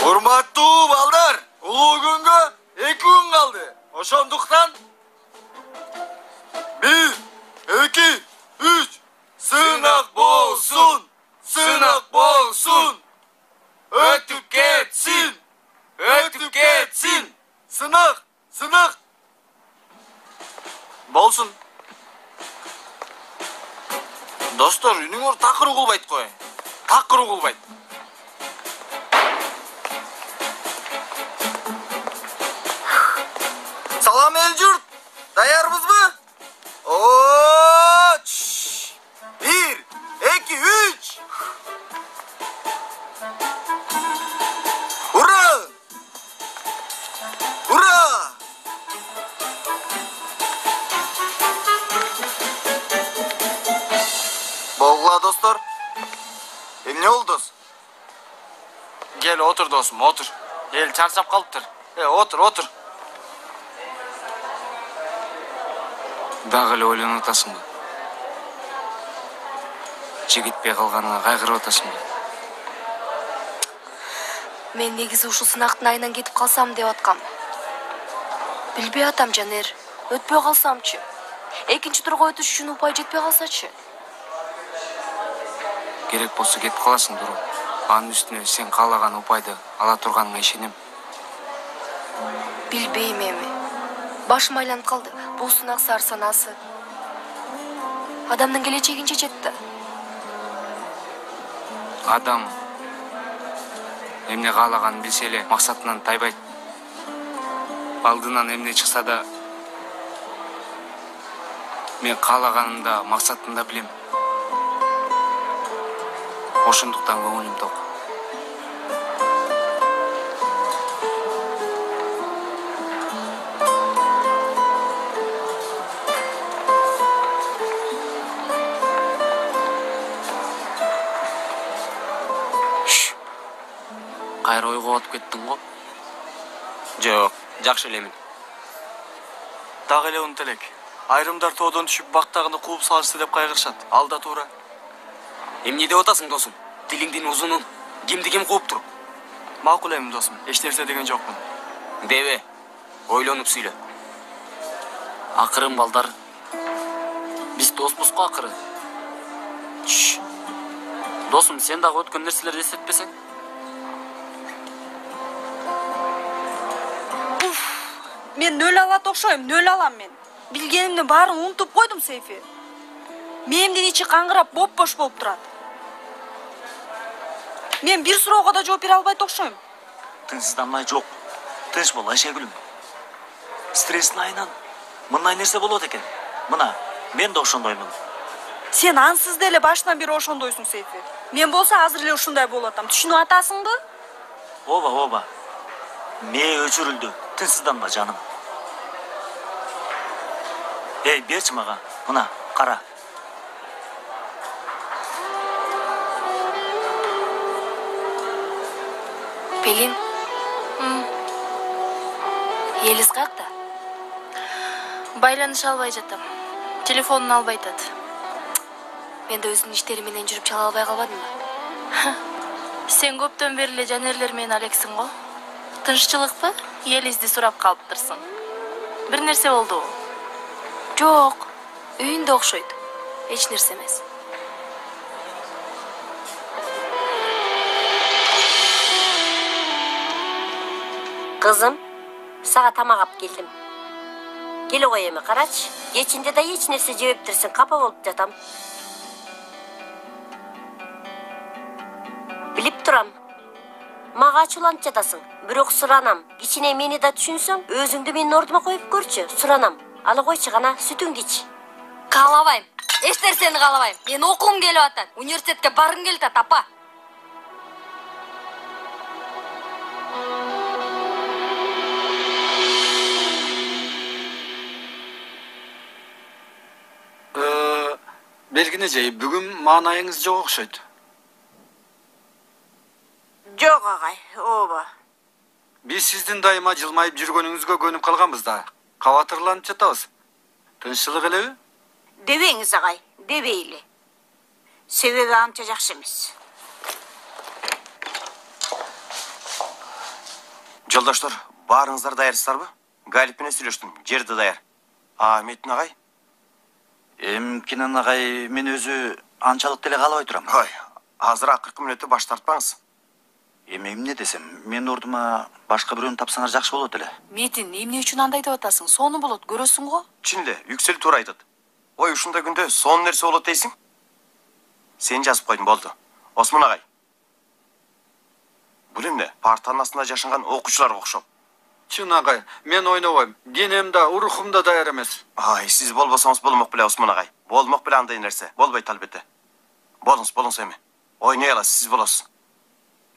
Урматтуу балдар, улуу күнгө 2 күн калды. Ошондуктан 1, 2, 3 сынак болсун. Сынак болсун. Өтүп кетсин. Өтүп кетсин. Сынак, сынак. Болсун. Достор, үнүңөр такыр угулбайт кой. Такыр угулбайт. Салам эл журт. Даярбызбы? 1, 2, 3. Ура! Ура! Болгула достор. Эмне болду дос? Кел отур досум, отур. Эл чарчап калыптыр. Отур, отур. Дагы эле ойлонуп атасыңбы? Жигитпей калганыңа кайгырып атасыңбы? Мен негизи ушул сынактын айынан кетип калсам деп аткам. Билбей атам Жанер. Өтпөй калсамчы? Экинчи турга өтүш үчүн упай жетпей калсачы? Керек болсо кетип каласың Дуру. Анын үстүнө сен каалаган упайды ала турганыңа ишенем. Билбейм эми. Башым айланып калды. Бул сынак сар санасы. Адамдын келечегин чечет да. Адам эмне каалаганын билсе эле максатынан тайбайт. Алдынан эмне чыкса да мен каалаганымды да максатымды да билем. Ошондуктан көңүлүм ток. Кайра ойго батып кеттиң го? Жок, жакшы элемин. Дагы эле унут элек. Айрымдар тоодон түшүп бактагынды кууп салышты деп кайгырышат. Алда туура. Эмне деп атасың досум? Тилиңдин узуну кимди ким кууп туруп? Макул эми досум. Эч нерсе деген жокмун. Дебе, ойлонуп сүйлө. Акырын балдар. Биз доспуз го акыры. Досум, сен дагы өткөн нерселерди эстетпесең? Мен нөл алат окшойм, нөл алам мен. Билгенимдин баарын унутуп койдум, Сейфи. Мээмдин ичи каңгырап боп-бош болуп турат. Мен бир суроого да жооп бере албайт окшойм. Тынчсызданмай жок. Тынч бол, Айшегүлүм. Стресстин айынан мындай нерсе болот экен. Мына, мен да ошондоймун. Сен ансыз деле башынан бери ошондойсуң, Сейфи. Мен болсо азыр эле ушундай болуп атам. Түшүнүп атасыңбы? Оба. Мээ өчүрүлдү. Тынчсызданма, жаным. Эй, берчи мага. Мына, кара. Пелин. Елис каякта? Байланыша албай жатам. Телефонун албай атат. Мен да өзүнүн иштери менен жүрүп чала албай калбадымбы? Сен көптөн бери эле Жанерлер менен алексиң го. Тынччылыкпы? Елисти сурап калыптырсың. Бир нерсе болдубу? Жок. Үйүндө окшойт. Эч нерсе эмес. Кызым, сага тамак алып келдим. Келе кой эми, карачы. Кечинде да эч нерсе жебептирсиң, капа болуп жатам. Билип турам. Мага ачууланып жатасың. Бирок суранам. Кичине мени да түшүнсөң, өзүңдү менин ордума коюп көрчү. Суранам. Ала койчу гана, сүтүңдү ич. Каалабайм. Эч нерсени каалабайм. Мен окугум келип атат. Университетке баргым келип атат, апа. Белгине жей, бүгүн маанайыңыз жок окшойт. Жок агай, ооба. Биз сиздин дайыма жылмайып жүргөнүңүзгө көнүп калганбыз да. Кабатырланып жатабыз. Тынччылык элеби? Дебеңиз агай, дебейли. Себеби анча жакшы эмес. Жолдоштор, баарыңыздар даярсыздарбы? Галип менен сүйлөштүм, жерди даяр. Метин агай? Кенен агай, мен өзү анчалык деле каалабай турам. Ой, азыр акыркы мүнөттө баш тартпаңыз. Эмне десем, мен ордума башка бирөөнү тапсаңар жакшы болот эле. Метин, эмне үчүн андай деп атасың? Сону болот, көрөсүң го? Чын эле, Yüksel туура айтат. Ой, ушундай күндө сонун нерсе болот дейсиң? Сен жазып койдуң, болду. Осмон агай. Бул эмне? Партанын астында жашанган окуучуларга окшоп. Чын агай, мен ойнобойм. Денем да, урухум да даяр эмес. Ай, сиз болбосоңуз болмок беле, Осмон агай. Болмок беле андай нерсе. Болбойт албетте. Болуңуз эми. Ойной аласыз, сиз болосуз.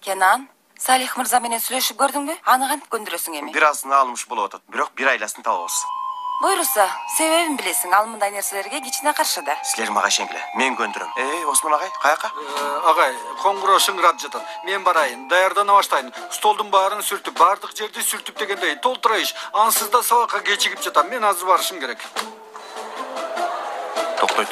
Кенан, Салих мырза менен сүйлөшүп көрдүңбү? Аны кантип көндүрөсүң эми? Бир азын алынмыш болуп атат, бирок бир айласын табабыз. Буйруса, себебин билесиң, ал мындай нерселерге кичине каршы да. Силер мага ишенгиле, мен көндүрөм. Осмон агай, каяка? Агай, коңгуроо шыңырап жатат. Мен барайын, даярдана баштайын. Столдун баарын сүртүп, бардык жерди сүртүп дегендей толтура иш. Ансыз да сабакка кечигип жатам. Мен азыр барышым керек. Токтой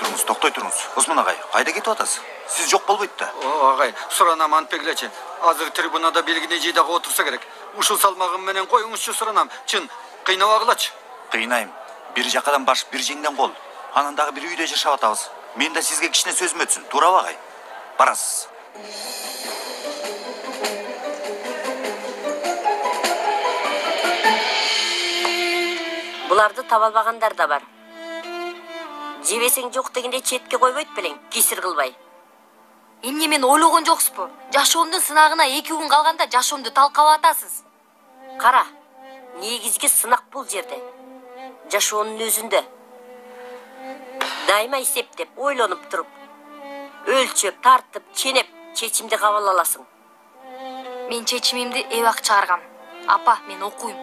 туруңуз. Осмон агай, кайда кетип атасыз? Сиз жок болбойт да. Агай, суранам антпегилечи. Азыр трибунада белгине жыйдагы отурса керек. Ушул салмагым менен коюңузчу суранам. Чын, кыйнабагылачы. Кыйнайм. Бир жакадан баш, бир жеңден кол. Анан дагы бир үйдө жашап атабыз. Мен да сизге кичине сөзүм өтсүн. Туурабы агай? Барасыз. Буларды таба албагандар да бар. Жебесең жок дегенде четке койбойт белең, кесир кылбай. Эмне мен ойлогон жоксузбу? Жашооңдун сынагына 2 күн калганда жашооңду талкап атасыз. Кара, негизги сынак бул жерде. Жашоонун өзүндө. Дайыма эсептеп, ойлонуп туруп, өлчөп, тартып, ченеп, чечимди кабыл аласың. Мен чечимимди эбак чыгаргам. Апа, мен окуйм.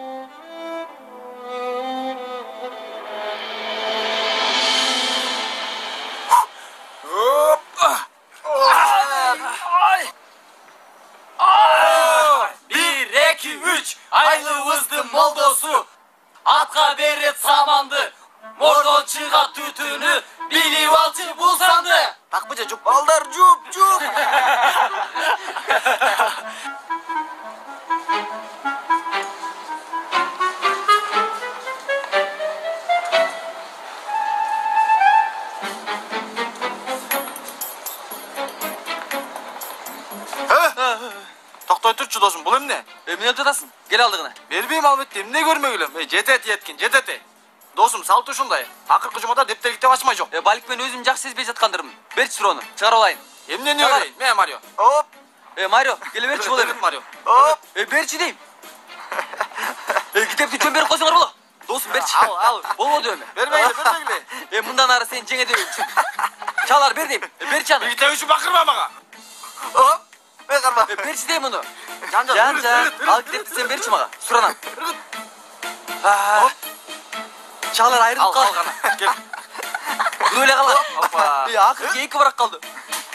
Bir, iki, üç, aylığımыздın moldosu. Atqa beret samandı. Mordan çığa tütünü. Bilip alçı bulsandı. Takmıca cup baldar, cup. Токтой турчу досум, бул эмне? Эмне деп жатасың? Кел алдыгына. Бербейм албетте, эмне көрмөгүлөм. Жетет. Досум, салт ушундай. Акыркы жумада дептерге деп ачмай жок. Балик мен өзүм жакшы сезбей жаткандырмын. Берчи суроону, чыгарып алайын. Эмнени өрөйүн? Мен Марио. Оп. Марио, келе берчи боло бер. Марио. Оп. Берчи дейм. Китепти чөм берип койсоңор боло. Досум берчи. Ал. Болбоду эми. Бермейле. Мындан ары сени жеңе дебейм. Чалар бер дейм. Берчи аны. Китеп үчүн бакырма мага. Оп. Карма. Берчи дейм муну. Жан. Ал китепти сен берчи мага. Суранам. Чалар айрылып калды. Кел. Күнөө эле калган. Опа. Акыркы 2 барак калды.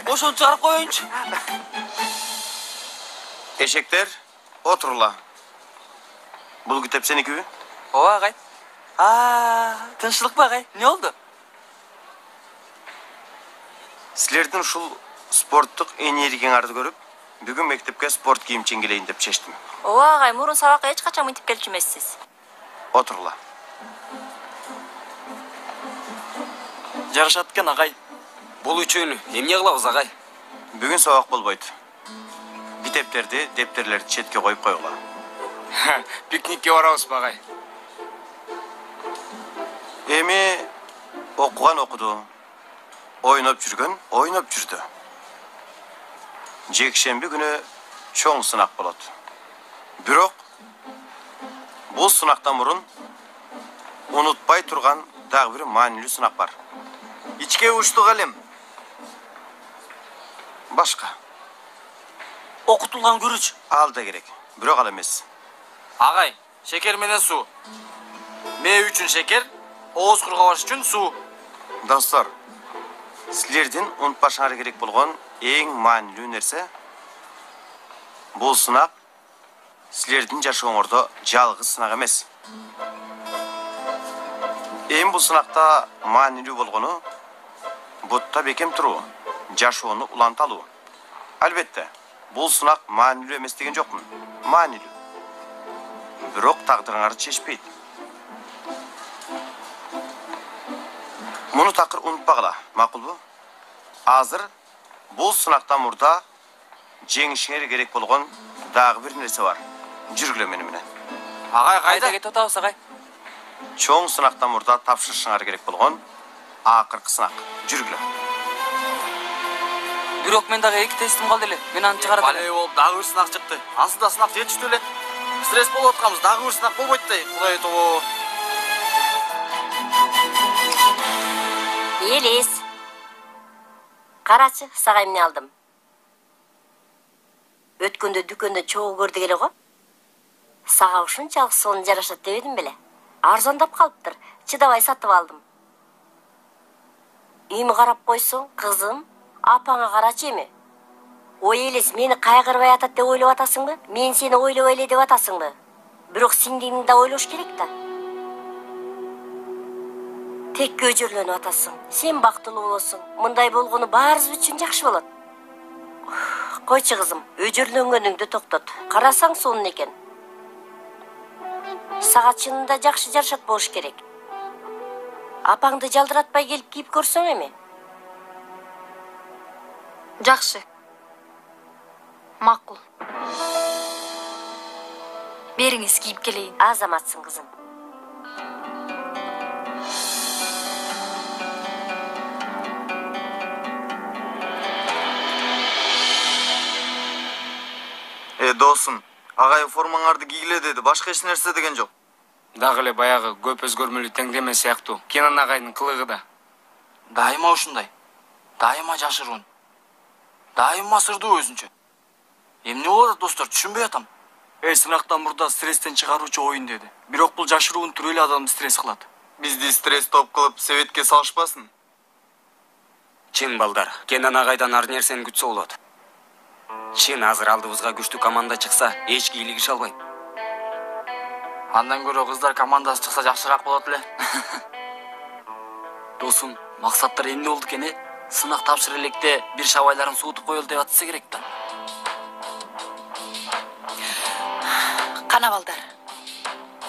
Ошону чыгарып коеюнчу. Eşekler, oturula. Bul kitap seniki. Ооба агай. Тынччылыкпы агай? Эмне болду? Силердин ушул спорттук энергияңарды көрүп, бүгүн мектепке спорт кийим келейин деп чечтим. Ооба агай, мурун сабакка эч качан мынтип келчү эмессиз. Oturula. Жарышат экен агай. Бул үчүн эмне кылабыз агай? Бүгүн сабак болбойт. Китептерди, дептерлерди четке коюп койгула. Piknikке барабызбы агай? Эми окуган окуду. Ойноп жүргөн ойноп жүрдү. Жекшемби күнү чоң сынак болот. Бирок бул сынактан мурун унутпай турган дагы бир маанилүү сынак бар. Ичке учтук элем. Башка. Окутулган күрүч. Ал да керек. Бирок ал эмес. Агай, шекер менен суу. Мээ үчүн шекер, ооз кургабаш үчүн суу. Достор, силердин унутпашыңар керек болгон эң маанилүү нерсе бул сынак силердин жашооңордо жалгыз сынак эмес. Эми бул сынакта маанилүү болгону бутта бекем туруу, жашоону уланталуу. Албетте, бул сынак маанилүү эмес деген жокмун. Маанилүү. бирок тагдырыңарды чечпейт. Муну такыр унутпагыла, макулбу? Азыр бул сынактан мурда жеңишиңер керек болгон дагы бир нерсе бар. Жүргүлө мени менен. Агай Кайда кайда? кетип атабыз агай? Чоң сынактан мурда тапшырышыңар керек болгон акыркы сынак. Жүргүлө. Бирок мен дагы 2 тестим калды эле. Мен аны чыгарат элем. Бале болуп дагы бир сынак чыкты. Ансыз да сынак жетиштүү эле. Стресс болуп атканбыз, дагы бир сынак болбойт да. Кудай тобо. Елес. Карачы, сага эмне алдым. Өткөндө дүкөндө чогуу көрдүк эле го. Сага ушунчалык сонун жарашат дебедим беле. Арзандап калыптыр. Чыдабай сатып алдым. Үйүмө карап койсоң, кызым, апаңа карачы эми. Ой элес, мени кайгырбай атат деп ойлоп атасыңбы? Мен сени ойлобой эле деп атасыңбы? Бирок сиңдигиңди да ойлош керек да. Текке өжөрлөнүп атасың. Сен бактылуу болосуң. Мындай болгону баарыбыз үчүн жакшы болот. Койчу кызым, өжөрлөнгөнүңдү токтот. Карасаң сонун экен. Сага чынында жакшы жарашат болуш керек. Апаңды жалдыратпай келип кийип көрсөң эми. Жакшы. Макул. Бериңиз кийип келейин. Азаматсың кызым. Досум, агай формаңарды кийгиле деди, башка эч нерсе деген жок. Дагы эле баягы көп өзгөрмөлүү теңдеме сыяктуу. Кенан агайдын кылыгы да. Дайыма ушундай. Дайыма жашыруун. Дайыма сырдуу өзүнчө. Эмне болуп атат достор, түшүнбөй атам. Сынактан мурда стресстен чыгаруучу оюн деди. Бирок бул жашыруун түрү эле адамды стресс кылат. Бизди стресс топ кылып, себетке салышпасын. Чын балдар, Кенан агайдан ар нерсени күтсө болот. Чын азыр алдыбызга күчтүү команда чыкса, эч кийлигише албайт. Андан көрө кыздар командасы чыкса жакшыраак болот эле. Досум, максаттар эмне болду экен, Сынак тапшыры электе бир шабайларын суутуп коелу деп атса керек да. Кана балдар.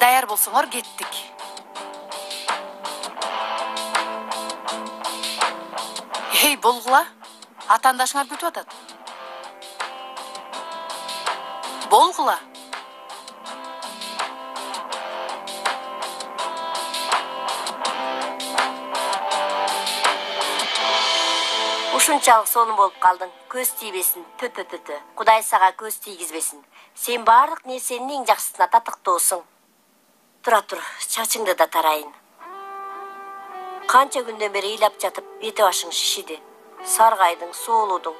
Даяр болсоңор кеттик. Эй, болгула. Атаандашыңар күтүп атат. Болгула. Ушунчалык сонун болуп калдың. Көз тийбесин, төтө. Кудай сага көз тийгизбесин. Сен баардык нерсенин эң жакшысына татыктоосуң. Тура тур, чачыңды да тарайын. Канча күндөн бери ыйлап жатып, бети башың шишиди. Саргайдың, соолудуң.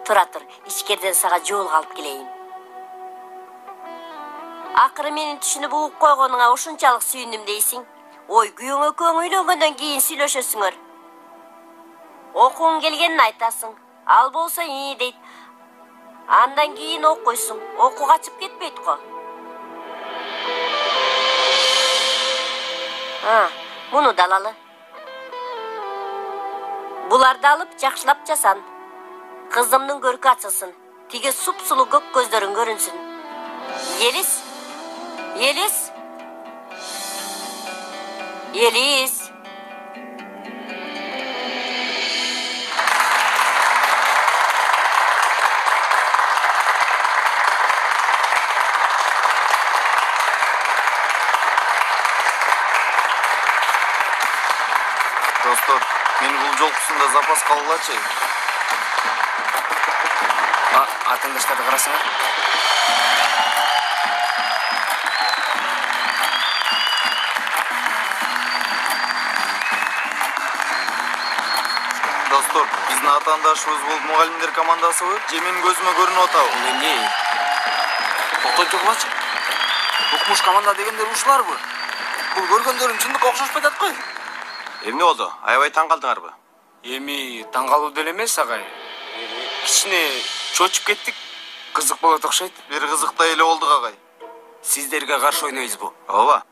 Тура тур, ичкерден сага жол алып келейин. Акыры менин түшүнүп угуп койгонуңа ушунчалык сүйүндүм дейсиң. Ой, күйөөң экөөң үйлөнгөндөн кийин сүйлөшөсүңөр. Окуң келгенин айтасың. Ал болсо ии дейт. Андан кийин окуйсуң. Окуу качып кетпейт го. Муну да алалы. Буларды алып жакшылап жасан. Кызымдын көркү ачылсын. Тиге суп-сулуу көк көздөрүң көрүнсүн. Елис. Достор, мени бул жолкусунда запаска алгылачы. Атыңдаштарды карасыңар. Достор, биздин атаандашыбыз болуп мугалимдер командасыбы же менин көзүмө көрүнүп атабы? Эмне? Токтойт жокбачы. Укмуш команда дегендер ушуларбы? Бул көргөндөрүм чындыкка окшошпой атат го. Эмне болду? Аябай таң калдыңарбы? Эми таң калуу деле эмес агай. Кичине чочуп кеттик. Кызык болот окшойт. Бир кызыктай эле болдук агай. Сиздерге каршы ойнойбузбу? Ооба.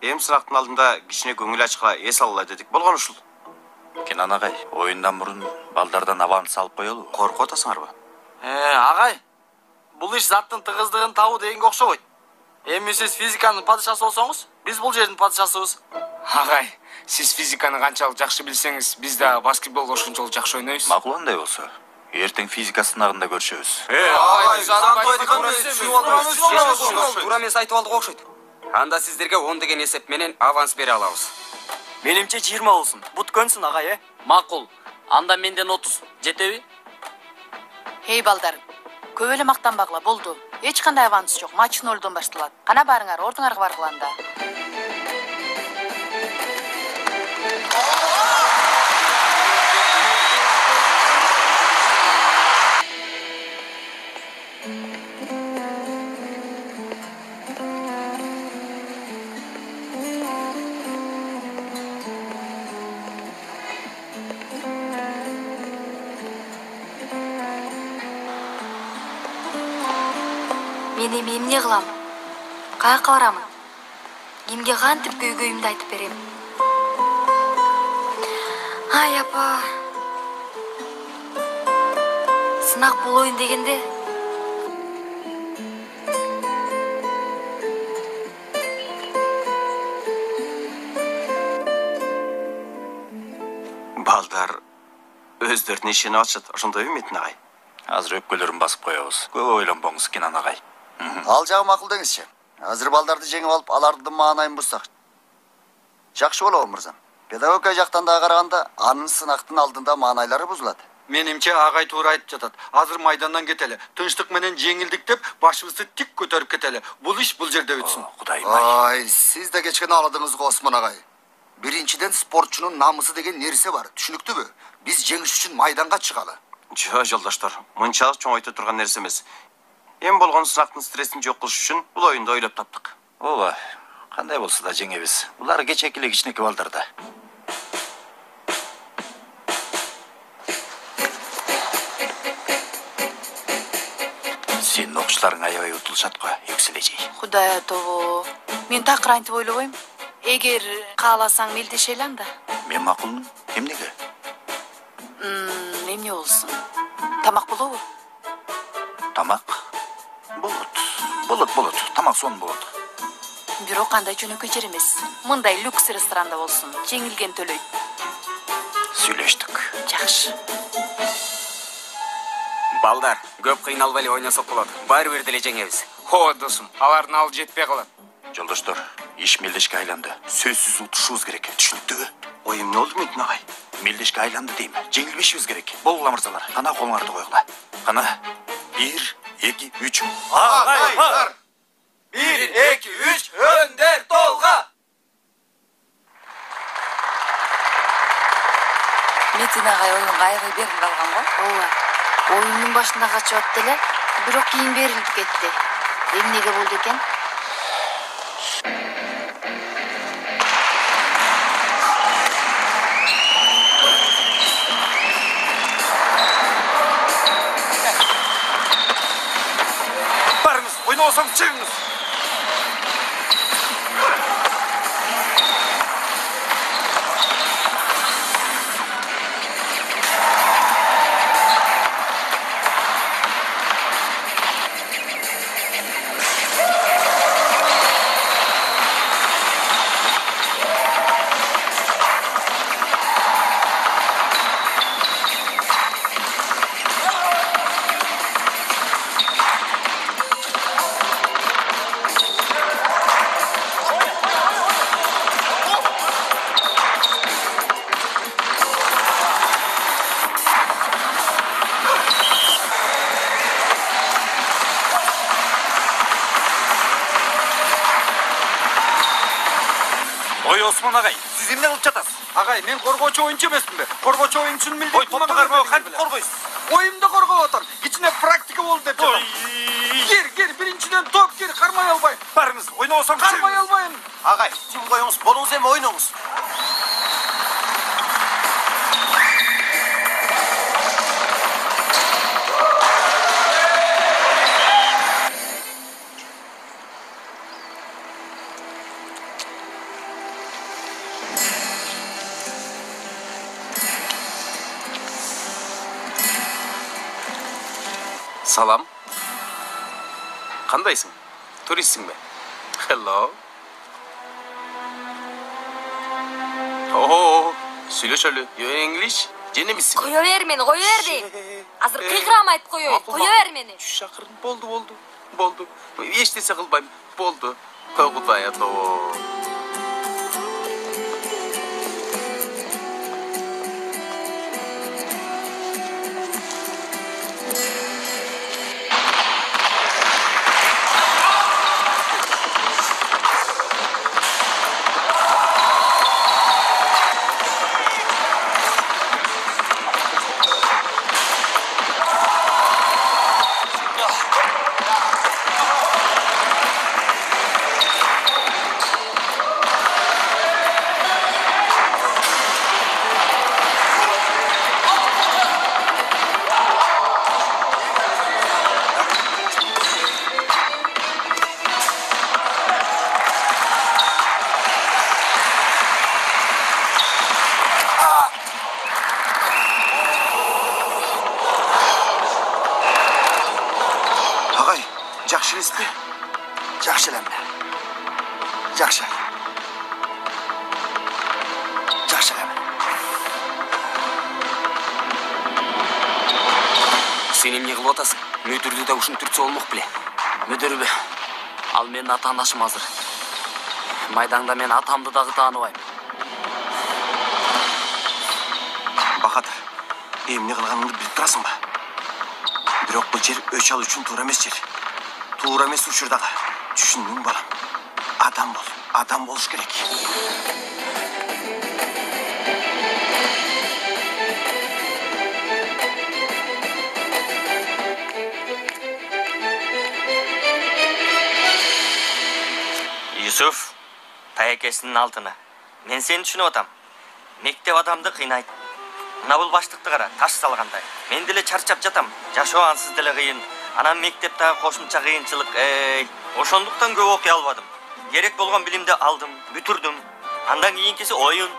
Эми сынактын алдында кичине көңүл ачкыла эс алгыла дедик. Болгон ушул. Кенан агай, оюндан мурун балдардан аванс алып коелу. Коркуп атасыңарбы? Агай. Бул иш заттын тыгыздыгын табуу дегенге окшобойт. Эми сиз физиканын падышасы болсоңуз, биз бул жердин падышасыбыз. Агай, сиз физиканы канчалык жакшы билсеңиз, биз да баскетболго ошончолук жакшы ойнойбуз. Макул андай болсо. Ертең физика сынагында көрүшөбүз. Туура эмес айтып алдык окшойт. Анда сиздерге 10 деген эсеп менен аванс бере алабыз. Менимче 20 болсун. Бут көнсүн агай, Макул. Анда менден 30. Жетеби? Эй балдар, көп эле мактанбагыла, болду. Эч кандай аванс жок, матч 0-дон башталат. Кана барыңар, ордуңарга баргыла анда. Мен эми эмне кылам? Каяка барамын? Кимге кантип көйгөйүмдү айтып берем? Ай апа. Сынак болоюн дегенде Балдар өздөрүнүн ишине атышат. Ошондойбу Метин агай? Азыр өпкөлөрүн басып коебуз. Көп ойлонбоңуз Кенан агай. Ал жагы макул деңизчи. Азыр балдарды жеңип алып, алардын маанайын бузсак. Жакшы болобу мырзам? Педагогика жактан да караганда, анын сынактын алдында маанайлары бузулат. Менимче агай туура айтып жатат. Азыр майдандан кетели. Тынчтык менен жеңилдик деп башыбызды тик көтөрүп кетели. Бул иш бул жерде бүтсүн. Ай, сиз да кечкен аладыңыз го Осмон агай. Биринчиден спортчунун намысы деген нерсе бар. Түшүнүктүүбү? Биз жеңиш үчүн майданга чыгалы. Жо, жолдоштор, мынчалык чоң ойто турган нерсе эмес. Эң болгон сынактын стрессин жок кылыш үчүн бул оюнду ойлоп таптык. Ооба, кандай болсо да жеңебиз. Булар кечекиле кичинекей балдар да. Сенин окуучуларың аябай утулушат го, Юксележей. Кудай атобу. Мен такыр антип ойлобойм. Эгер кааласаң мелдешели анда. Мен макулмун. Эмнеге? Эмне болсун? Тамак болобу? Тамак? Болот. Тамак сонун болот. Бирок кандай жөнөкөй жер эмес. Мындай люкс ресторанда болсун. Жеңилген төлөйт. Сүйлөштүк. Жакшы. Балдар, көп кыйналбай эле ойносок болот. Баары бир деле жеңебиз. О, досум, алардын алды жетпей калат. Жолдоштор, иш мелдешке айланды. Сөзсүз утушубуз керек. Түшүнүктүүбү? Ой, эмне болду Метин агай? Мелдешке айланды дейм. Жеңилбешибиз керек. Болгула мырзалар. Кана колуңарды койгула. Кана 1, 2, 3. Агайлар! 1, 2, 3, өндер толга! Метин агай оюнга аябай берилип калган го. ооба. Оюндун башында качып атты эле, бирок кийин берилип кетти. Эмнеге болду экен? Барыңыз, ойносоң чыгыңыз. Ой, Осмон агай, сиз эмне кылып жатасыз? Агай, мен коргоочу оюнчу эмесминби? Коргоочу оюнчунун милдети. Ой, топту кармоо, кантип коргойсуз? Оюмду коргоп атам. Кичине практика болду деп жатам. Кир, биринчиден топ кир, кармай албайм. Барыңыз, ойносоң кармай албайм. Агай, тим коюңуз, болуңуз эми ойноңуз. Салам. Кандайсың? Туристсиңби? Hello. Oo, söyle şöyle. You English? Jene misin? Koyuver meni, koyuver deyim. Azır kıyıkıramayıp koyuver. Koyuver meni. Şakırın, boldu. Eştese kılbayım, boldu. Goodbye, atlo. Жақсы емес пе? Жақсы ләмді. Жақсы. Жақсы ләмді. Сен эмне кылып атасың? Мүдүрдү да ушун түртсө болмок беле. Мүдүрбү. Ал менин ата-анашым азыр. Майдаңда мен атамды дагы тааныбайм. Бахадыр, эмне кылганыңды билип турасың ба? Бирок бул жер өч ал үчүн туура эмес жер. Туура эмес учурдагы. Түшүндүң балам? Адам болуш керек. Юсуф, таякесинин алтыны. Мен сени түшүнүп атам. Мектеп адамды кыйнайт. Мына бул баштыкты кара, таш салгандай. Мен деле чарчап жатам. Жашоо ансыз деле кыйын. Анан мектептеги кошумча кыйынчылык. Ошондуктан көп окуй албадым. Керек болгон билимди алдым, бүтүрдүм. Андан кийинкиси оюн.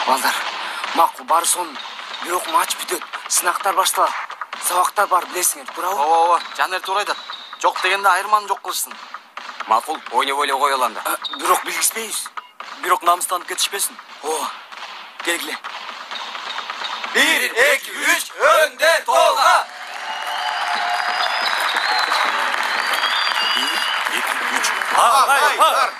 Балдар, макул бары сонун. Бирок матч бүтөт. Сынактар башталат. Сабактар бар, билесиңер, туурабы? Ооба, Жанер туура айтат. Жок дегенде айырманы жок кылышсын. Макул, ойноп эле коеланда. Бирок билгизбейбиз. Бирок намыстанып кетишпесин. Ооба. Келгиле. 1, 2, 3, önde Tolga. 1, 2, 3. Hayır.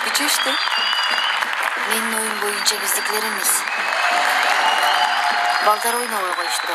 Küçüştü. Menin oyun boyunca bizdiklerimiz. Balдар oynamaya koyuştu.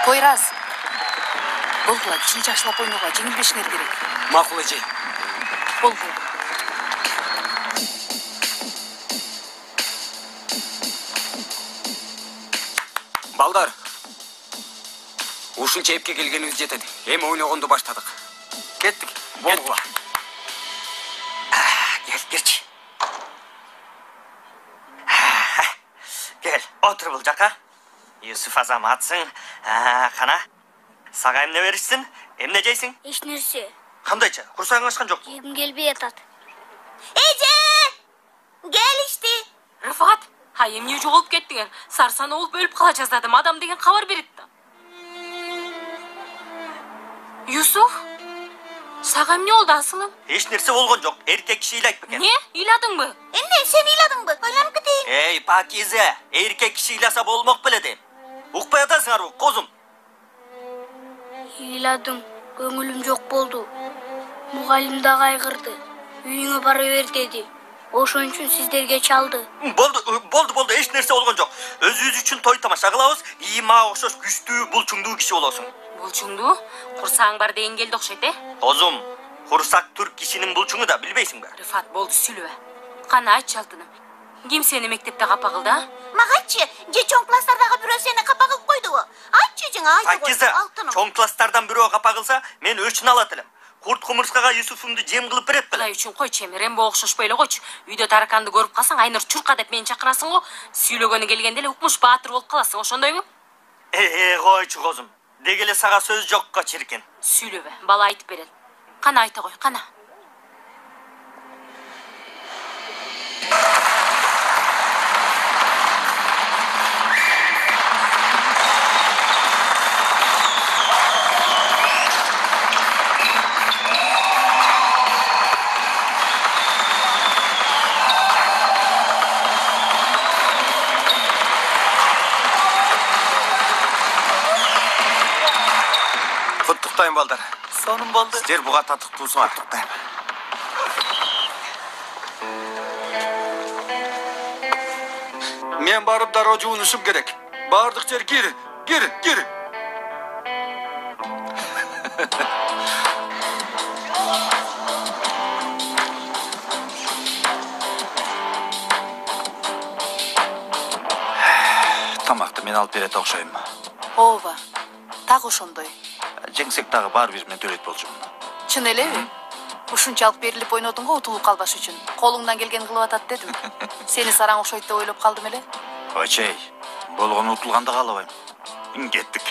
Poyraz. Болгула кичине жакшылап ойноого жеңилбешиңер керек. Макул эже. Болгул. Балдар. Ушунча эпке келгенибиз жетет. Эми ойногонду баштадык. Кеттик. Болгула. Келчи. Gel, otur bul jaka. Yusuf azamatsың. Қана. Сага эмне беришсин? Эмне жейсиң? Эч нерсе. Кандайча? Курсагың ачкан жокпу? Жегим келбей атат. Эже! Келишти. Рыфат, эмне жоголуп кеттиңер? Сарсана болуп өлүп кала жаздадым. Адам деген кабар берет да. Юсуф? Сага эмне болду асылым? Эч нерсе болгон жок. Эркек киши ыйлайт бекен. Не? Ыйладыңбы? Эмне, сен ыйладыңбы? Ойлонуп кетейин. Эй, Пакизе, эркек киши ыйласа болмок беле дейм. Укпай атасыңарбы, козум? Ыйладым, көңүлүм жок болду. Мугалим да кайгырды. Үйүңө бара бер деди. Ошон үчүн сиздерге чалды. Болду, эч нерсе болгон жок. Өзүбүз үчүн той тамаша кылабыз. И мага окшош күчтүү, булчуңдуу киши болосуң. Булчуңдуу? Курсагың бар деген келди окшойт, Козум, курсак түрк кишинин булчуңу да билбейсиңби? Рыфат, болду сүйлөбө. Кана айтчы алтыным. Ким сени мектепте капа кылды, а? Магачы, же чоң класстардагы бирөө сени капа кылып койдубу? Айтчы жыңа, айтып Пакиза, чоң класстардан бирөө капа кылса, мен өчүн алат элем. Курт кумурскага Юсуфумду жем кылып берет беле. Кудай үчүн койчу, эми Рембо окшошпой эле койчу. Үйдө тараканды көрүп калсаң, Айнур чурка деп мени чакырасың го. Сүйлөгөнү келгенде эле укмуш баатыр болуп каласың, ошондойбу? Койчу козум. Деги эле сага сөз жокко чиркин. Сүйлөбө, бала айтып берет. Кана айта кой, кана. Құттықтайм балдар. Сонун болду. Сіздер буга татыктуусуңар. Құттықтайм. Мен барып дароо жуунушум керек. Бардык жер кир. Тамакты мен алып берет окшойм. Ооба. Так ошондой. Жеңсек дагы бар бир мен төлөйт болчумун. Чын элеби? Ушунчалык берилип ойнодуң го утулуп калбаш үчүн. Колуңдан келген кылып атат дедим. Сени сараң окшойт деп ойлоп калдым эле. Очей, болгону утулганда каалабайм. Кеттик.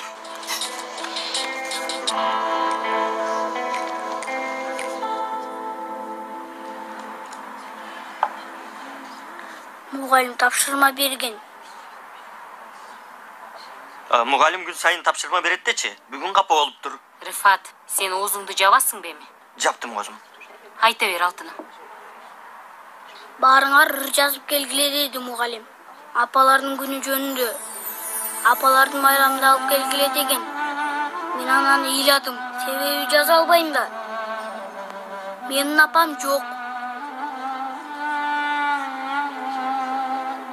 Мугалим тапшырма берген. Мугалим күн сайын тапшырма берет дечи. Бүгүн капа болуптур. Рыфат, сен оозуңду жабасың беми? Жаптым козум. Айта бер алтыным. Баарыңар ыр жазып келгиле деди мугалим. Апалардын күнү жөнүндө. Апалардын байрамында алып келгиле деген. Мен анан ыйладым. Себеби жаза албайм да. Менин апам жок.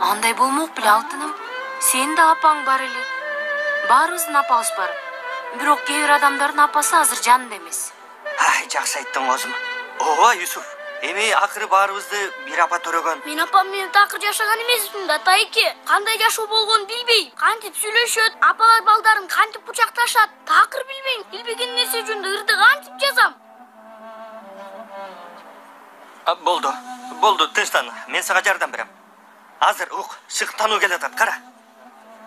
Андай болмок беле алтыным. Сен да апаң бар эле. Баарыбыздын апабыз бар. Бирок кээ бир адамдардын апасы азыр жанында эмес. Ай, жакшы айттың козум. Ооба, Юсуф. Эми акыры баарыбызды бир апа төрөгөн. Мен апам менен такыр жашаган эмесмин да, тайке. Кандай жашоо болгонун билбейм. Кантип сүйлөшөт, апалар балдарын кантип кучакташат, такыр билбейм. Билбеген нерсе жөнүндө ырды кантип жазам? Болду, тынчтан. Мен сага жардам берем. Азыр ук, шыктануу келатат, кара.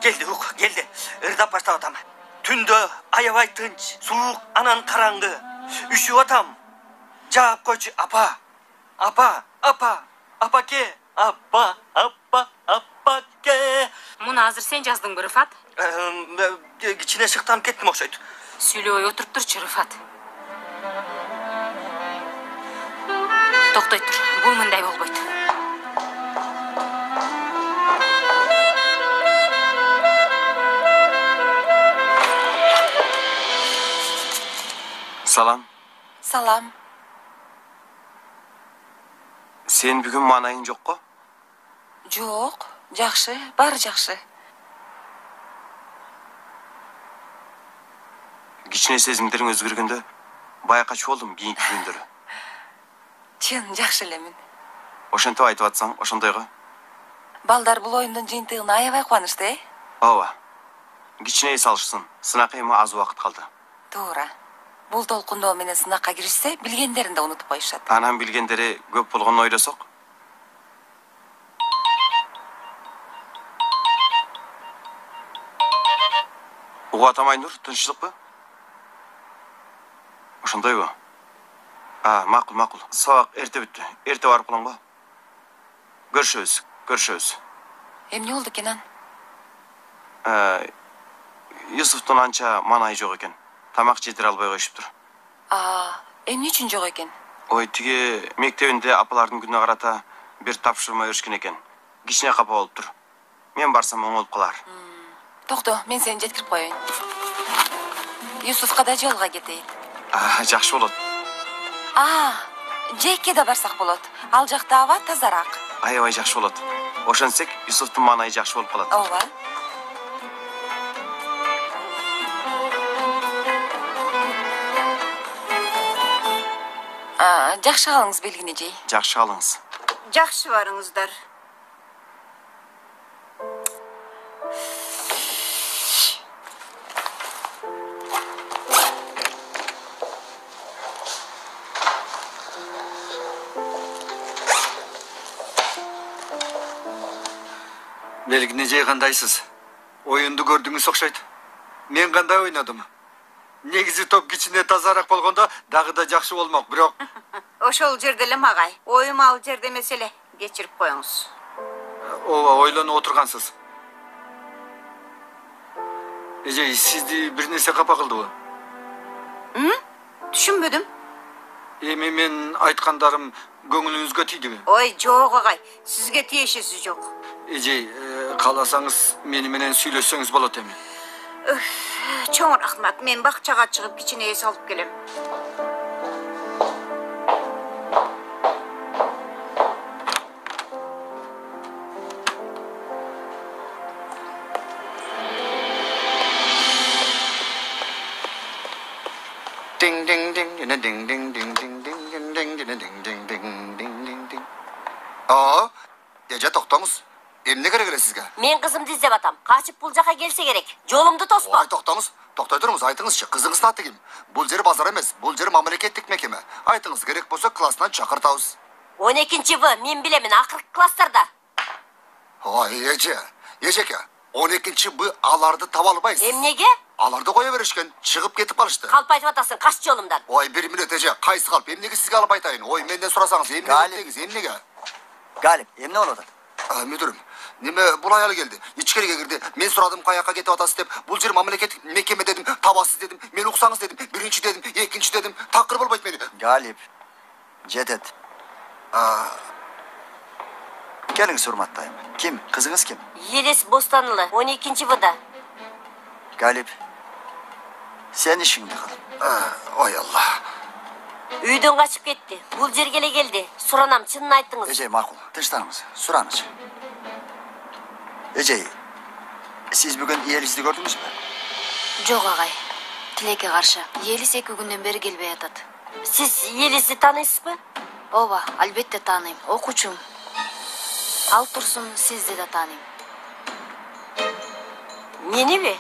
Келди. Ырдап баштап атам. Түндө аябай тынч, суук, анан караңгы. Үшүп атам. Жаап койчу, апа ке. Апа ке. Муну азыр сен жаздыңбы, Рыфат? Кичине шыктанып кеттим окшойт. Сүйлөбөй отуруп турчу, Рыфат. Токтой тур, бул мындай болбойт. Салам. Салам. Сен бүгүн маанайың жокко? Жок, жакшы, баары жакшы. кичине сезимдериң өзгөргөндө байкачу болдум кийинки күндөрү. Чын жакшы элемин. Ошентип айтып атсаң, ошондойго. Балдар бул оюндун жыйынтыгына аябай кубанычты, Ооба. Кичине эс алышсын. Сынак эми аз убакыт калды. Туура. Бул толкундоо менен сынакка киришсе, билгендерин да унутуп коюшат. Анан билгендери көп болгонун ойлосок. Угуп атам Айнур, тынччылыкпы? Ошондойбу? Макул. Сабак эрте бүттү. Эрте барып калаңбы? Көрүшөбүз. Эмне болду Кенан? Юсуфтун анча маанайы жок экен. Тамак жетире албай коюшуптур. Эмне үчүн жок экен? Ой, тиги мектебинде апалардын күнүнө карата бир тапшырма беришкен экен. Кичине капа болуптур. Мен барсам оңолуп калар. Токто, мен сени жеткирип коеюн. Юсуфка да жолго кетейин. Жакшы болот. Жекке да барсак болот. Ал жакта аба тазараак. Аябай жакшы болот. Ошентсек, Юсуфтун маанайы жакшы болуп калат. Ооба. Жакшы калыңыз Белгинежей. Жакшы калыңыз. Жакшы барыңыздар. Белгинежей кандайсыз? Оюнду көрдүңүз окшойт. Мен кандай ойнодум? Негизи топ кичине тазараак болгондо дагы да жакшы болмок, бирок Ошол жерде эле магай. Оюм ал жерде эмес эле. Кечирип коюңуз. ооба ойлонуп отургансыз. Эжей, сизди бир нерсе капа кылдыбы? Түшүнбөдүм. Эми мен айткандарым көңүлүңүзгө тийдиби? Ой, жок агай. Сизге тиешеси жок. Эжей, кааласаңыз мени менен сүйлөшсөңүз болот эми. Чоң рахмат. Мен бакчага чыгып кичине эс алып келем. Ding ding ding ding ding ding ding ding ding ding ding ding ding ding ding ding. Эже токтоңуз. Эмне керек эле сизге? Мен кызымды издеп атам. Качып бул жака келсе керек. Жолумду тоспо. Ой, токтоңуз. Токтой туруңуз, айтыңызчы. Кызыңыздын аты ким? Бул жер базар эмес, бул жер мамлекеттик мекеме. Айтыңыз, керек болсо класстан чакыртабыз. 12 В, мен билемин, акыркы класстарда. Ой, эжеке. 12 Б аларды таба албайсыз. Эмнеге? Аларды кое беришкен, чыгып кетип калышты. Калп айтып атасың, каш жолумдан. Ой, 1 мүнөт эже, кайсы калп? Эмнеге сизге алып айтайын? Ой, менден сурасаңыз, эмне деңиз, эмнеге? Галип, эмне болуп атат? Мүдүрүм, неме бул аял келди. Ичкериге кирди. Мен сурадым, каяка кетип атасыз деп. Бул жер мамлекеттик мекеме дедим, табасыз дедим. Мен уксаңыз дедим. Биринчи дедим, экинчи дедим. Такыр болбойт мени. Галип, жетет. Келиңиз, урматтайм. Ким? Кызыңыз ким? Елес Бостанылы, 12 Вда. Галип, сен ишиңди кыл. Ой Алла. Үйдөн качып кетти. Бул жерге эле келди. Суранам, чынын айттыңыз. Эжей, макул. Тынчтаныңыз. Сураныч. Эжей, сиз бүгүн Елисти көрдүңүзбү? Жок агай. Тилекке каршы. Елис 2 күндөн бери келбей атат. Сиз Елисти тааныйсызбы? Ооба, албетте тааныйм. Окуучум. Ал турсун, сизди да тааныйм. Мениби?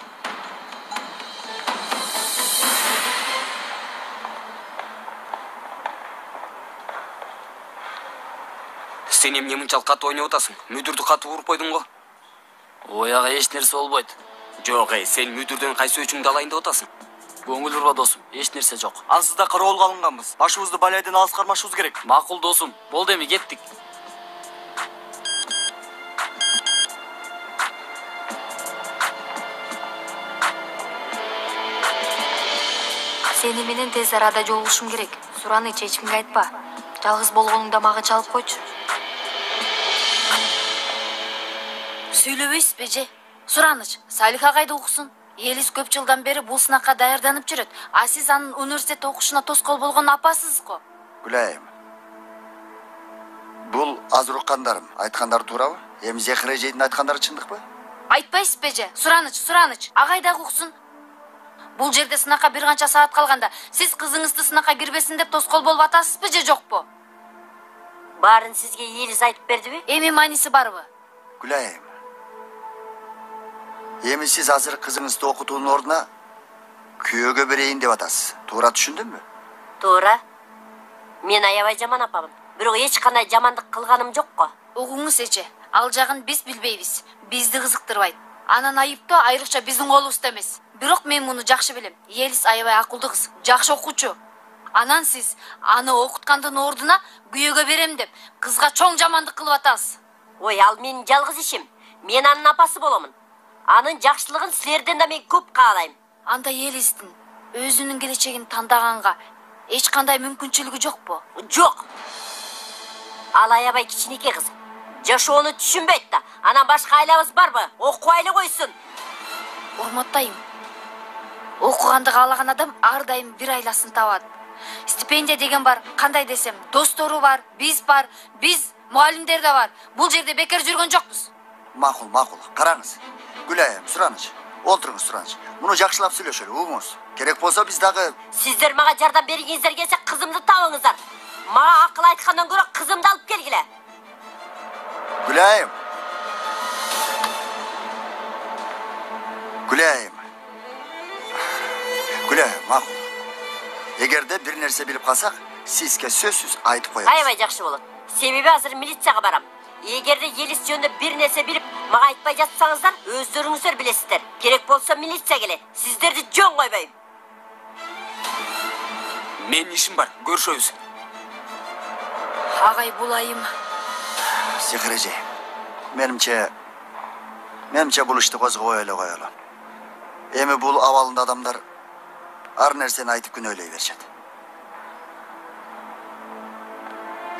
Сен эмне мынчалык катуу ойноп атасың? Мүдүрдү катуу уруп койдуң го. Ой ага, эч нерсе болбойт. Жок, сен мүдүрдөн кайсы өчүңдү алайын деп атасың? Көңүл урба досум, эч нерсе жок. Ансыз да кароолго алынганбыз. Башыбызды балайдан алыс кармашыбыз керек. Макул досум, болду эми кеттик. Сени менен тез арада жолугушум керек. Сураныч, эч кимге айтпа. Жалгыз болгонуңда мага чалып койчу. Сүйлөбөйсүзбү же? Сураныч, Салиха кайда окусун? Елис көп жылдан бери бул сынакка даярданып жүрөт. А сиз анын университетте окушуна тоскоол болгон апасыз го. Гүлайым. Бул азыр уккандарым. Айткандары туурабы? Эми Зехире эжейдин айткандары чындыкпы? Айтпайсызбы же? Сураныч, агай дагы уксун. Бул жерде сынакка бир канча саат калганда сиз кызыңызды сынакка кирбесин деп тоскоол болуп атасызбы же жокпу? Баарын сизге Елиз айтып бердиби? Эми мааниси барбы? Гүлайым. Эми сиз азыр кызыңызды окутуунун ордуна күйөөгө берейин деп атасыз. Туура түшүндүмбү? Туура. Мен аябай жаман апамын. Бирок эч кандай жамандык кылганым жок го. Угуңуз эче. Ал жагын биз билбейбиз. Бизди кызыктырбайт. Анан айыптоо айрыкча биздин колубузда эмес. Бирок мен муну жакшы билем. Елис аябай акылдуу кыз, жакшы окуучу. Анан сиз аны окуткандын ордуна күйөөгө берем деп кызга чоң жамандык кылып атасыз. Ой, ал менин жалгыз ишим. Мен анын апасы боломун. Анын жакшылыгын силерден да мен көп каалайм. Анда Елистин өзүнүн келечегин тандаганга эч кандай мүмкүнчүлүгү жокпу? Жок. Ал аябай кичинекей кыз. Жашоону түшүнбөйт да. Анан башка айлабыз барбы? Окубай эле койсун. Урматтайм. Окуганды каалаган адам ар дайым бир айласын табат. Стипендия деген бар, кандай десем, достору бар, биз мугалимдер да бар. Бул жерде бекер жүргөн жокпуз. Макул. Караңыз. Гүлайым, сураныч. Олтуруңуз, сураныч. Муну жакшылап сүйлөшөлү, угуңуз. Керек болсо биз дагы... Сиздер мага жардам бергиңиздер келсе кызымды табыңыздар. Мага акыл айткандан көрө кызымды алып келгиле. Гүлайым. Гүлайым, макул. Эгерде бир нерсе билип калсак, сизге сөзсүз айтып коебуз. Аябай жакшы болот. Себеби азыр милицияга барам. Эгерде Елис жөнүндө бир нерсе билип, мага айтпай жатсаңыздар, өздөрүңүздөр билесиздер. Керек болсо милиция келет. Сиздерди жөн койбойм. Менин ишим бар, көрүшөбүз. Агай, бул айым. Сихрежи. Менимче бул ишти козгобой эле коелу. Эми бул абалында адамдар ар нерсени айтып күнөөлөй беришет.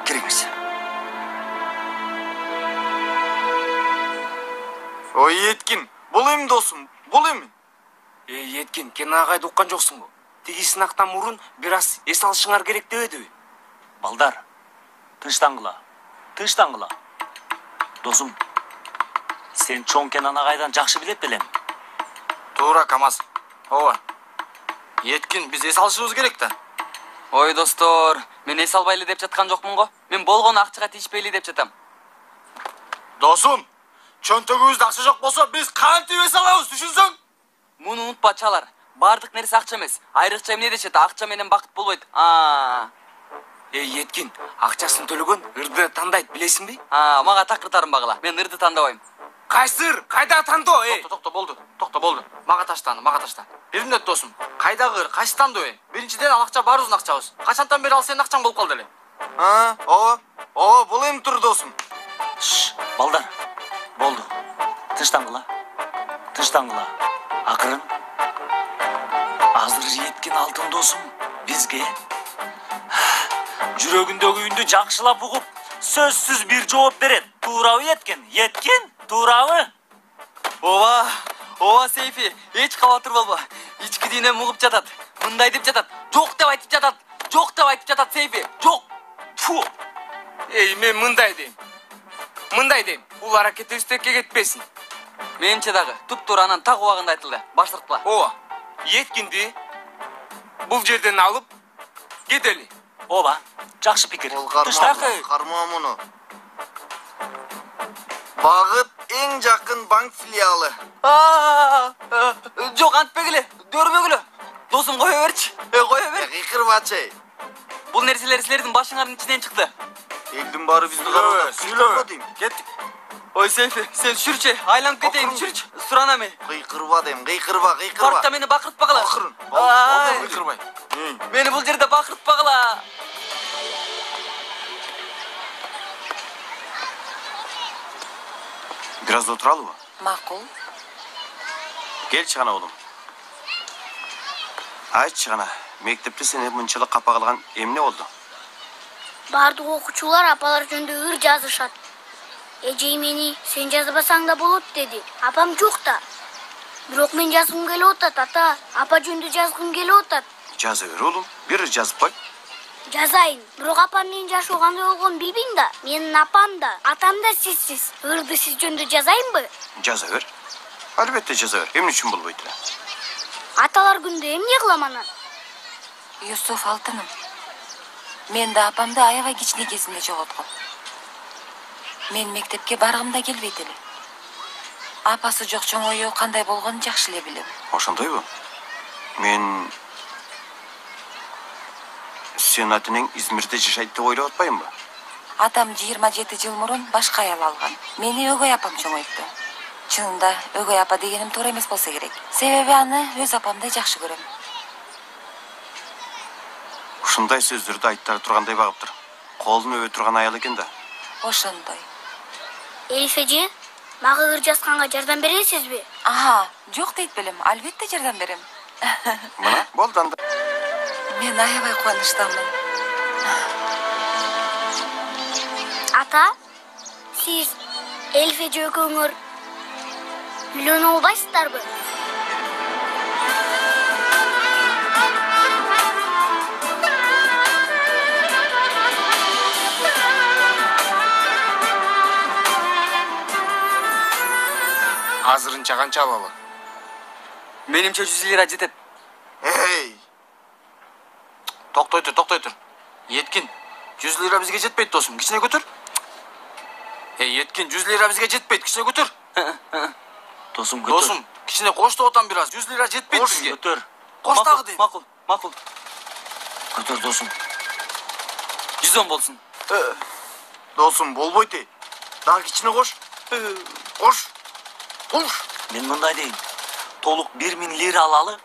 Кириңиз. Ой, Еткин, бул эми досум, бул эми? Еткин, Кенен агайды уккан жоксуңбу? Тиги сынактан мурун бир аз эс алышыңар керек дебедиби? Балдар, тынчтангыла. Досум, сен чоң Кенен агайдан жакшы билет белем. Туура, Камаз. Ооба. Еткин, биз эс алышыбыз керек да. Ой, достор, мен эс албайлы деп жаткан жокмун го. Мен болгону акчага тийишпейли деп жатам. Досум, чөнтөгүбүздө акча жок болсо биз кантип эс алабыз, түшүнсөң? Муну унутпа, чалар. Бардык нерсе акча эмес. Айрыкча эмне дешет, акча менен бакыт болбойт. Еткин, акчасын төлөгөн ырды тандайт, билесиңби? Мага такыр тарынбагыла. Мен ырды тандабайм. Кайсы ыр? Кайда тандоо? Токто, болду. Мага ташта. Бир мүнөт досум. Кайдагы ыр, кайсы тандоо? Биринчиден ал акча баарыбыздын акчабыз. Качантан бери ал сенин акчаң болуп калды эле. Ооба, бул эми тур досум. Балдар, болду. Тынчтангыла. Акырын. Азыр Еткин алтын досум бизге жүрөгүндөгү үндү жакшылап угуп, сөзсүз бир жооп берет. Туурабы Еткин? Туурабы? Ооба, Сейфи, эч кабатыр болбо. Ички дүйнөм угуп жатат. Мындай деп жатат. Жок деп айтып жатат, Сейфи. Жок. Фу. Мен мындай дейм. Бул аракетибиз текке кетпесин. Менимче дагы туп-туура анан так убагында айтылды. Баштырткыла. Ооба. Еткинди бул жерден алып кетели. Ооба, жакшы пикир. Карма муну. Багыт эң жакын банк филиалы. Жок, антпегиле, дөрбөгүлө. Досум, кое берчи. Кыйкырбачы. Бул нерселер силердин башыңардын ичинен чыкты. Элдин баары бизди карап сүйлөбө. Кеттик. Ой, Сейфи, сен жүрчү, айланып кетейин, жүрчү. Сурана мен. Кыйкырба дейм, кыйкырба. Паркта мени бакыртпагыла. Кыйкырбай. Мени бул жерде бакыртпагыла. Бир аз отуралыбы? Макул. Келчи гана улум. Айтчы гана, мектепте сени мынчалык капа кылган эмне болду? Бардык окуучулар апалар жөнүндө ыр жазышат. Эжей мени сен жазбасаң да болот деди. Апам жок да. Бирок мен жазгым келип атат, ата. Апа жөнүндө жазгым келип атат. Жаза бер улум, бир жазып кой. Жазайын. Бирок апам менин жашы кандай болгонун билбейм да. Менин апам да, атам да сизсиз. Ырды сиз жөнүндө жазайынбы? Жаза бер. Албетте жаза бер. Эмне үчүн болбойт эле? Аталар күндө эмне кылам анан? Юсуф алтыным. Мен да апамды аябай кичине кезинде жоготком. Мен мектепке баргым да келбейт эле. Апасы жок чоңою кандай болгонун жакшы эле билем. Ошондойбу? Мен сен атының Измирде жашайт деп ойлоп атпайымбы? Атам 27 жыл мурун башка аял алган. Мени өгөй апам чоңойтtu. Чынында өгөй апа дегеним туура эмес болсо керек. Себеби аны өз апамдай жакшы көрөм. Ушундай сөздөрдү айттара тургандай багыптыр. Колун өбө турган аял экен да. Ошондой. Элиф эже, мага ыр жазганга жардам бересизби? Ага, жок дейт белем. Албетте жардам берем. Мына болду анда. Мен аябай кубанычтамын. Ата, сиз Элиф эже экөөңөр үйлөнө албайсыздарбы? Азырынча канча алалы? Менимче 100 лира жетет. Эй! Токтой тур. Еткин, 100 лира бизге жетпейт досум. Кичине көтөр. Еткин, 100 лира бизге жетпейт. Кичине көтөр. Досум көтөр. Досум, кичине коштоп атам бир аз. 100 лира жетпейт бизге. Көтөр. Кош дагы дейм. Макул. Көтөр досум. 110 болсун. Досум болбойт. Дагы кичине кош. Кош. Мен мындай дейин. Толук 1000 лира алалы.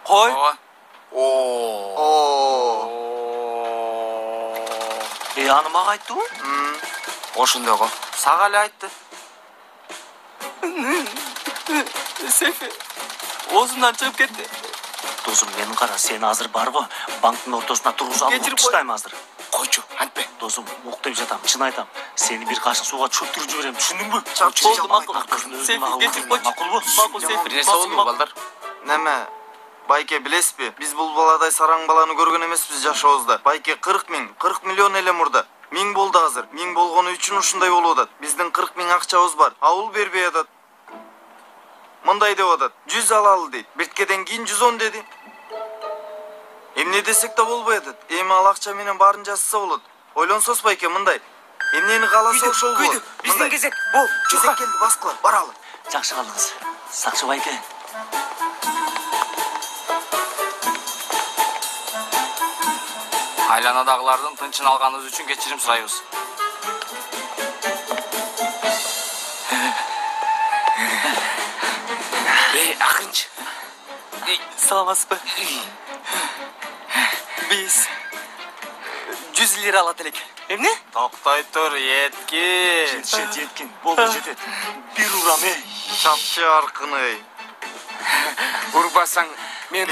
Кой. Аны мага айттыбы? Ошондого. Сага эле айтты. Сейфи, оозумдан чыгып кетти. Досум, мен кара, сен азыр барбы? Банктын ортосуна тургузуп алып таштайм азыр. Койчу, антпе. Досум, уктап жатам, чын айтам. Сени бир кашык сууга чөктүрүп жиберем, түшүндүңбү? Болду, макул. Сейфи, кечирип койчу. Макулбу? Сейфи. Бир нерсе болду, балдар. Неме? Байке, билесизби? Биз бул баладай сараң баланы көргөн эмеспиз жашообузда. Байке 40 миллион эле мурда. 1000 болду азыр. 1000 болгону үчүн ушундай болуп атат. Биздин 40 000 акчабыз бар. Бул бербей атат. Мындай деп атат. 100 алалы дейт. Биткеден кийин 110 деди. Эмне десек да болбой атат. Эми ал акча менен баарын жасаса болот. Ойлонсоз байке мындай. Эмнени кааласа ошол болот. Биздин кезек. Бол, кезек келди, баскыла, баралы. Жакшы калдыңыз. Сакчы байке. Айланадагылардын тынчын алганыбыз үчүн кечирим сурайбыз. Акырынчы. Саламатсызбы? Биз 100 лира алат элек. Эмне? Токтой тур, Еткин. Жеткин. Болду, жетет. Бир урам, Чапчы аркыны. Урбасаң, мен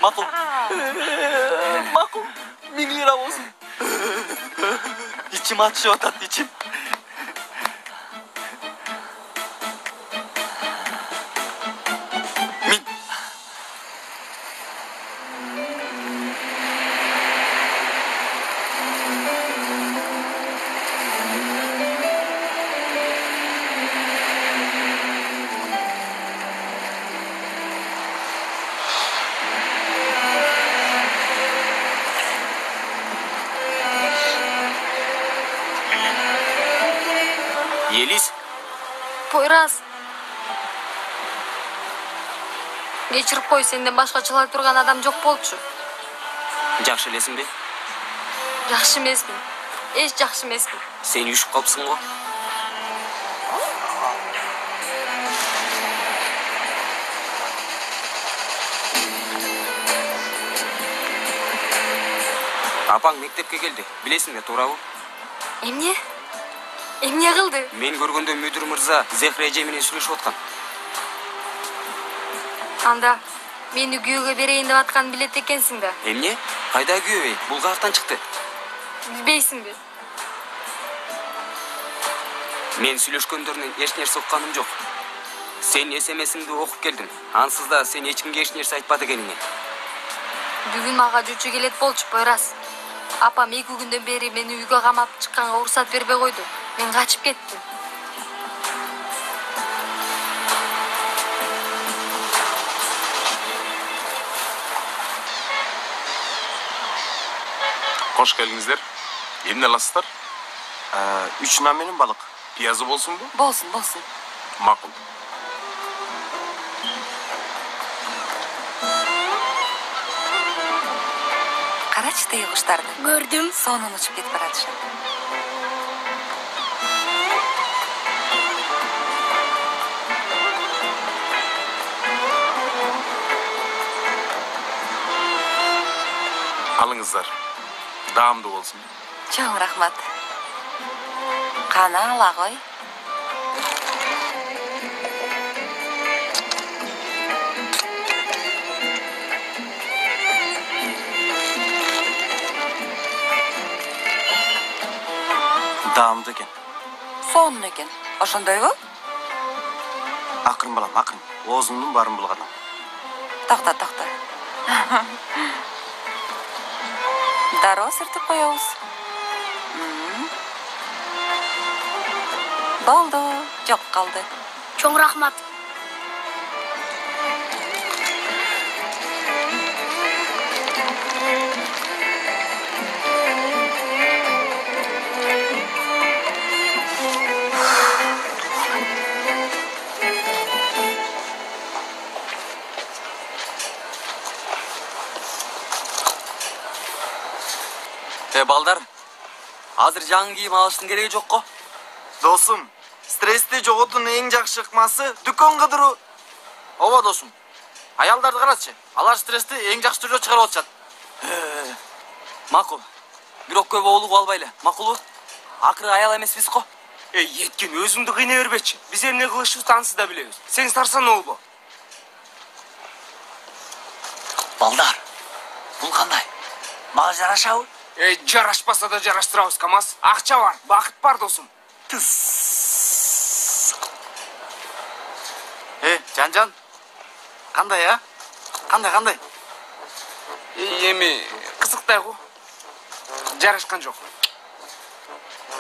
Макул. 1000 лира болсун. İçim atışıyor atat, içim. Елис. Пойраз. Кечирип кой, сенден башка чылай турган адам жок болчу. Жакшы элесиңби? Жакшы эмесмин. Эч жакшы эмесмин. Сен үшүп калыпсың го. Апаң мектепке келди. Билесиңби, туурабы? Эмне? Эмне кылды? Мен көргөндө мүдүр мырза Зехре эже менен сүйлөшүп аткан. Анда мени күйөөгө берейин деп атканын билет экенсиң да. Эмне? Кайда күйөбөй? Бул каяктан чыкты? Билбейсиңби? Мен сүйлөшкөндөрүнөн эч нерсе укканым жок. Сен СМСиңди окуп келдим. Ансыз да сен эч кимге эч нерсе айтпады экениңе. Бүгүн мага жучу келет болчу, Пойраз. Апам 2 күндөн бери мени үйгө камап чыкканга уруксат бербей койду. Мен качып кеттим. Hoş geldinizler. Emne alasыздар? 3 namenin balık. Piyazı bolsun bu? Болсын, болсын. Makul. Карачы тыйгыштарды. Көрдүм. Сонун учуп кетип баратышат. Alыңızдар. Даамдуу болсун. Чоң рахмат. Кана ала кой. Даамдуу экен. Сонун экен. Ошондойбу? Акырын балам, акырын. Оозуңдун баарын булгадым. Токто, токто. Дароо сүртүп коебуз. Болду, жок калды. Чоң рахмат. Балдар, азыр жаңы кийим алыштын кереги жок го. Досум, стрессти жоготуун эң жакшы ыкмасы дүкөн кыдыруу. Ооба досум. Аялдарды карачы. Алар стрессти эң жакшы түрдө чыгарып атышат. Макул. Бирок көп оолугуп албайлы. Макулбу? Акыры аял эмеспиз го. Еткен өзүңдү кыйнай бербечи. Биз эмне кылышыбызды ансыз да билебиз. Сен сарсан оолбу. Балдар, бул кандай? Мага жарашабы? Жарашпаса да жараштырабыз, КамАЗ. Акча бар, бакыт бар досум. Жан-жан. Кандай, а? Кандай? Эми кызыктай го. Жарашкан жок.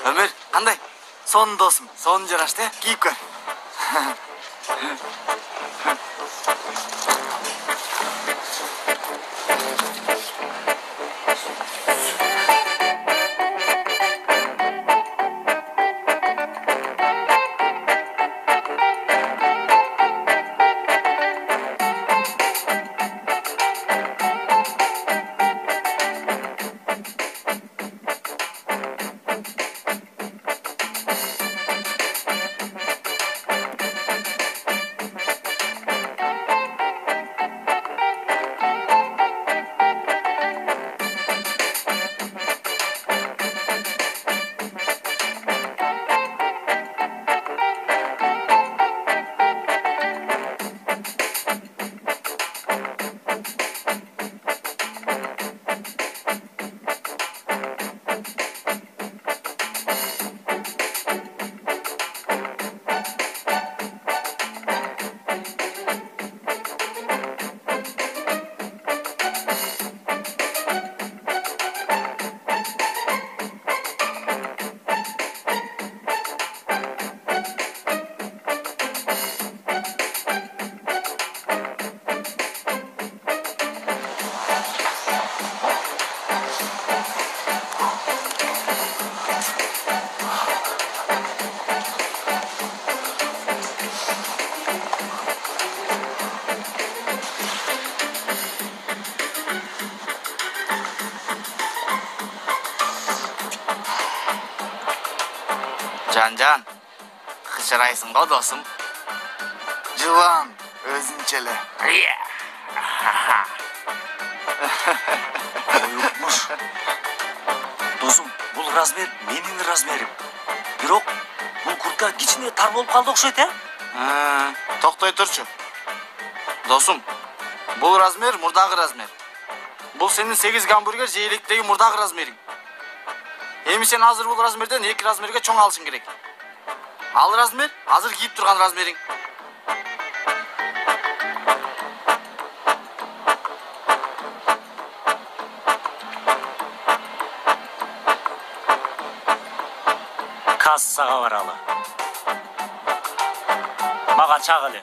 Өмөр, кандай? Сонун досум. Сонун жарашты, кийип көр. Жан-жан, кычырайсың го досум. Жылан, өзүнчө эле. Коюпмуш. Досум, бул размер менин размерим. Бирок бул куртка кичине тар болуп калды окшойт, Токтой турчу. Досум, бул размер мурдагы размер. Бул сенин 8 гамбургер же электеги мурдагы размериң. Эми сен азыр бул размерден 2 размерге чоң алышың керек. Ал размер азыр кийип турган размериң. Кассага баралы. Мага чагылы.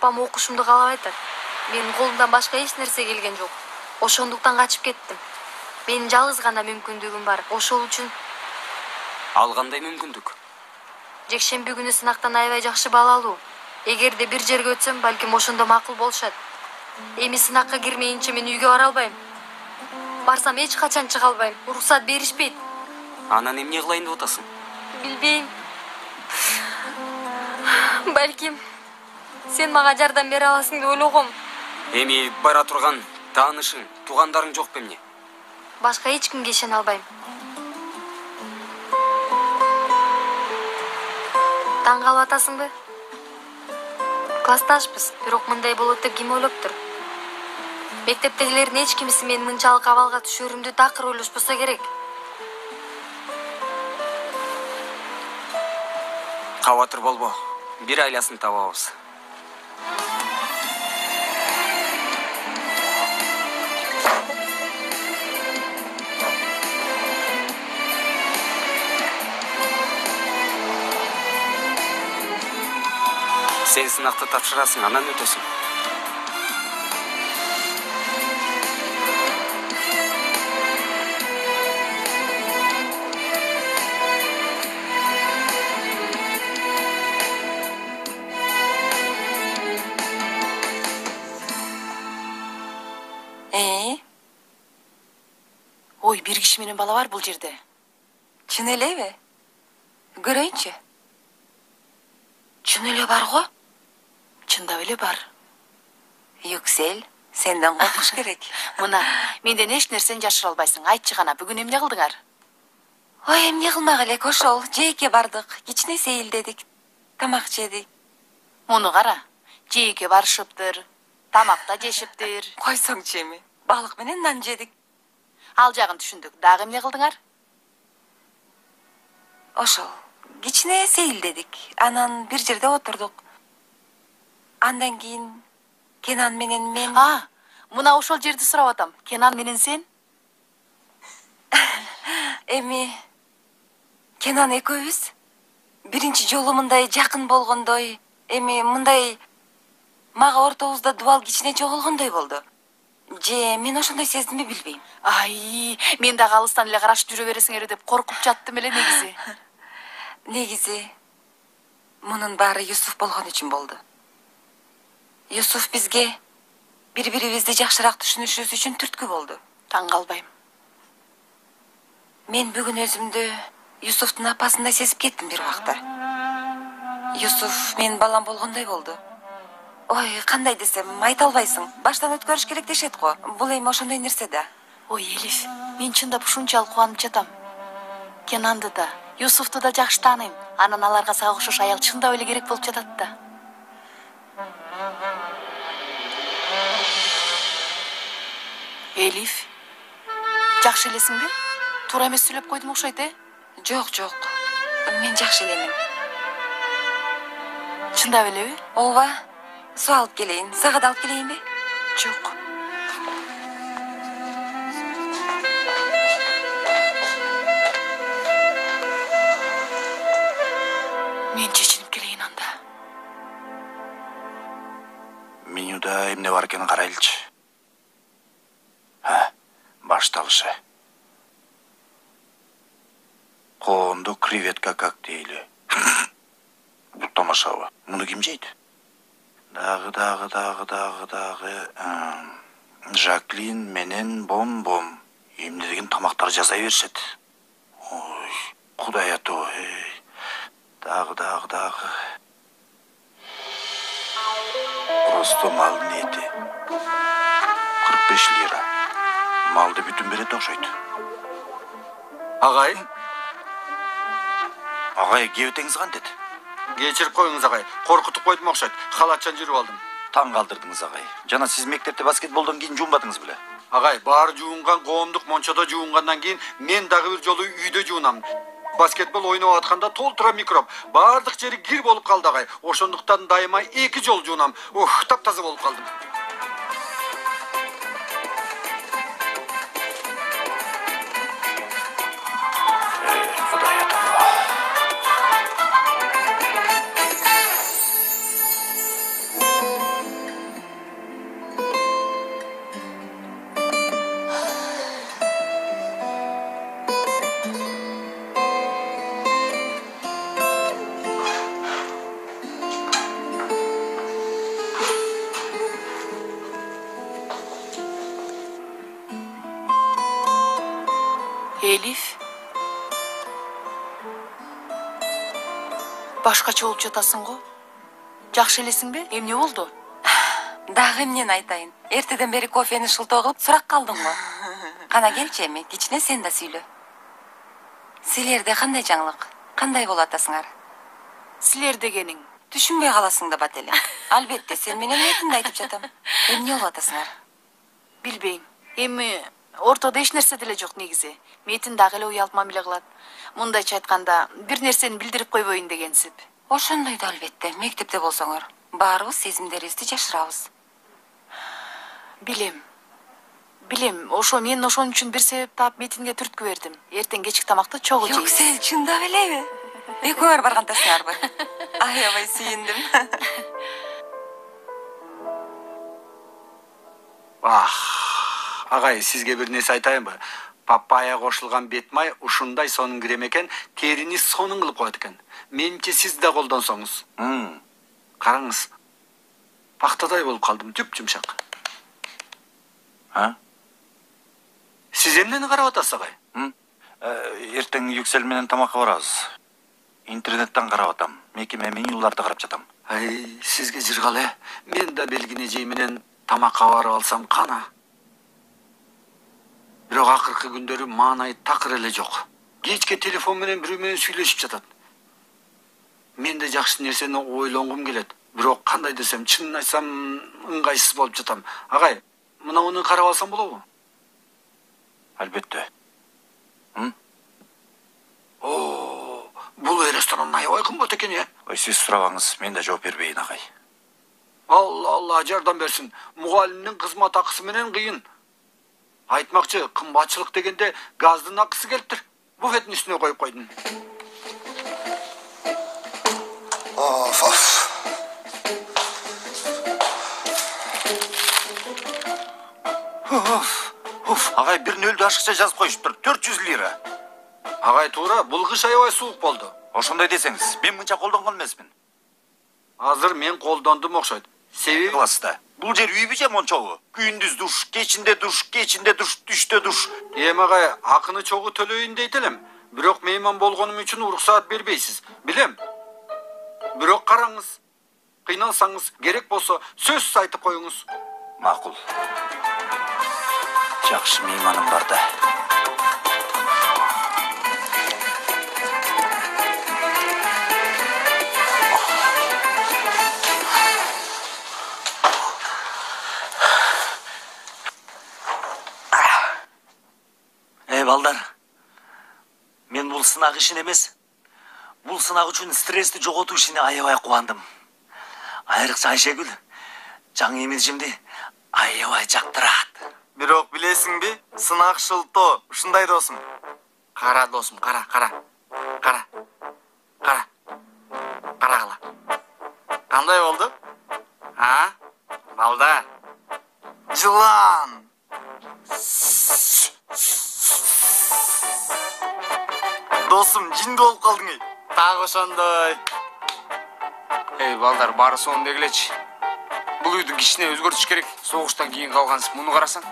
апам окушумду каалабай атат. Менин колумдан башка эч нерсе келген жок. Ошондуктан качып кеттим. Менин жалгыз гана мүмкүндүгүм бар. Ошол үчүн Ал кандай мүмкүндүк? жекшемби күнү сынактан аябай жакшы бал алуу. Эгерде бир жерге өтсөм, балким ошондо макул болушат. Эми сынакка кирмейинче мен үйгө бара албайм. Барсам эч качан чыга албайм. Уруксат беришпейт. Анан эмне кылайын деп атасың? Билбейм. Балким сен мага жардам бере аласың деп ойлогом. Эми бара турган таанышың, туугандарың жок бемне? Башка эч кимге ишене албайм. Таң калып атасыңбы? Классташпыз, бирок мындай болот деп ким ойлоптур? Мектептегилердин эч кимиси мен мынчалык абалга түшөрүмдү такыр ойлошпосо керек. Кабатыр болбо. Бир айласын табабыз. Сен сынакты тапшырасың, анан өтөсүң. Ой, бир киши менен бала бар бул жерде. Чын элеби? Көрөйүнчү. Чын эле бар го? Чындап эле бар. Юксел, сенден коркуш керек. Мына, менден эч нерсени жашыра албайсың. Айтчы гана, бүгүн эмне кылдыңар? Ой, эмне кылмак элек, ошол. Жээкке бардык, кичине сейилдедик, тамак жедик. Муну кара. Жээкке барышыптыр, тамакта жешиптир. Койсоңчу эми, балык менен нан жедик. Ал жагын түшүндүк. Дагы эмне кылдыңар? Ошол, кичине сейилдедик. Анан бир жерде отурдук. Андан кийин Кенан менен мен... Мына ошол жерди сурап атам. Кенан менен сен? Эми Кенан экөөбүз биринчи жолу мындай жакын болгондой, эми мындай мага ортобузда дубал кичине жоголгондой болду. Же мен ошондой сездимби билбейм. Мен дагы алыстан эле карашып жүрө бересиңер деп коркуп жаттым эле негизи. Негизи мунун баары Юсуф болгон үчүн болду. Юсуф бизге бири-бирибизди жакшыраак түшүнүшүбүз үчүн түрткү болду. Таң калбайм. Мен бүгүн өзүмдү Юсуфтун апасындай сезип кеттим бир убакта. Юсуф менин балам болгондой болду. Ой, кандай десем, айта албайсың. Баштан өткөрүш керек дешет го. Бул эми ошондой нерсе да. Ой, Элиф, мен чындап ушунчалык кубанып жатам. Кенанды да, Юсуфту да жакшы тааныйм. Анан аларга сага окшош аял чындап эле керек болуп жатат да. Элиф, жакшы элесиңби? Туура эмес сүйлөп койдум окшойт, Жок, жок. Мен жакшы элемин. Чындап элеби? Ооба. Суу алып келейин. Сага да алып келейинби? Жок. Мен чечинип келейин анда. Менюда эмне бар экенин карайлычы. Башталышы. Коондо креветка коктейли. Бул тамашабы. Муну ким жейт? Дагы. Жаклин менен бом-бом. Эмне деген тамактар жаза беришет. Ой, Кудай ато. Дагы. Просто малдын эти. 45 лира. Малды бүтүн берет окшойт. Агай? Агай, кебетеңиз кантет? Кечирип коюңуз агай. Коркутуп койдум окшойт. Халатчан жүрүп алдым. Таң калтырдыңыз агай. Жана сиз мектепте баскетболдон кийин жуунбадыңыз беле? Агай, баары жуунган коомдук мончодо жуунгандан кийин мен дагы бир жолу үйдө жуунам. Баскетбол ойноп атканда толтура микроб. Баардык жери кир болуп калды агай. Ошондуктан дайыма 2 жол жуунам. Таптаза болуп калдым. Elif. Башкача болуп жатасың го. Жакшы элесиңби? Эмне болду? Дагы эмнени айтайын? Эртеден бери кофени шылтоо кылып сурак калдың го. Кана келчи эми, кичине сен да сүйлө. Силерде кандай жаңылык? Кандай болуп атасыңар? Силер дегениң? Түшүнбөй каласың да бат эле. Албетте, сен менен метинди айтып жатам. Эмне болуп атасыңар? Билбейм. Эми ортодо эч нерсе деле жок негизи. Метин дагы эле уялып мамиле кылат. Мындайча айтканда, бир нерсени билдирип койбойюн дегенсип. Ошондой да албетте, мектепте болсоңор. Баарыбыз сезимдерибизди жашырабыз. Билем. Мен ошон үчүн бир себеп таап метинге түрткү бердим. Эртең кечки тамакты чогуу жейбиз. Жок, сен чындап элеби? Экөөңөр баргандасыңарбы? Аябай сүйүндүм. Агай, сизге бир нерсе айтайынбы? Папайя кошулган бет май ушундай сонун кирем экен, терини сонун кылып коет экен. Менимче сиз да колдонсоңуз. Караңыз. Пактадай болуп калдым, жуп-жумшак. Сиз эмнени карап атасыз, агай? Эртең Yüksel менен тамакка барабыз. Интернеттен карап атам. Мекеме менюларды карап жатам. Сизге жыргалы. Мен да белгинежей менен тамакка барып алсам кана. Бирок акыркы күндөрү маанай такыр эле жок. Кечке телефон менен бирөө менен сүйлөшүп жатат. Мен да жакшы нерсени ойлонгум келет. Бирок кандай десем, чынын айтсам ыңгайсыз болуп жатам. Агай, мынауну карап алсам болобу? Албетте. Бул ресторан аябай кымбат экен, Сиз сурабаңыз, мен да жооп бербейин, агай. Алла жардам берсин. Мугалимдин кызмат акысы менен кыйын. Айтмакчы, кымбатчылык дегенде газдын акысы келиптир. Буфеттин үстүнө коюп койдум. Агай, бир нөлдү ашыкча жазып коюшуптур. 400 лира. Агай, туура, бул кыш аябай суук болду. Ошондой десеңиз, мен мынча колдонгон эмесмин. Азыр мен колдондум окшойт. Себеби класста. Бул жер үйбү же мончобу? Күндүз душ, кечинде душ, түштө душ. Агай, акыны чогуу төлөйүн дейт элем. Бирок мейман болгонум үчүн уруксаат бербейсиз. Билем. Бирок караңыз. Кыйналсаңыз, керек болсо сөзсүз айтып коюңуз. Макул. Жакшы мейманым бар да. Балдар, мен бул сынак ишин эмес, бул сынак үчүн стрессти жоготуу ишине аябай кубандым. Айрыкча Айшегүл жаңы имиджимди аябай жактырат. Бирок билесиңби, сынак шылтоо, ушундай досум. Кара досум, кара. Карагыла. Кандай болду? Балдар. Жылан. Досум, жинди болуп калдың эй. Так ошондой. Балдар, баары сонун дегилечи. Бул үйдү кичине өзгөртүш керек. Согуштан кийин калгансып, муну карасаң.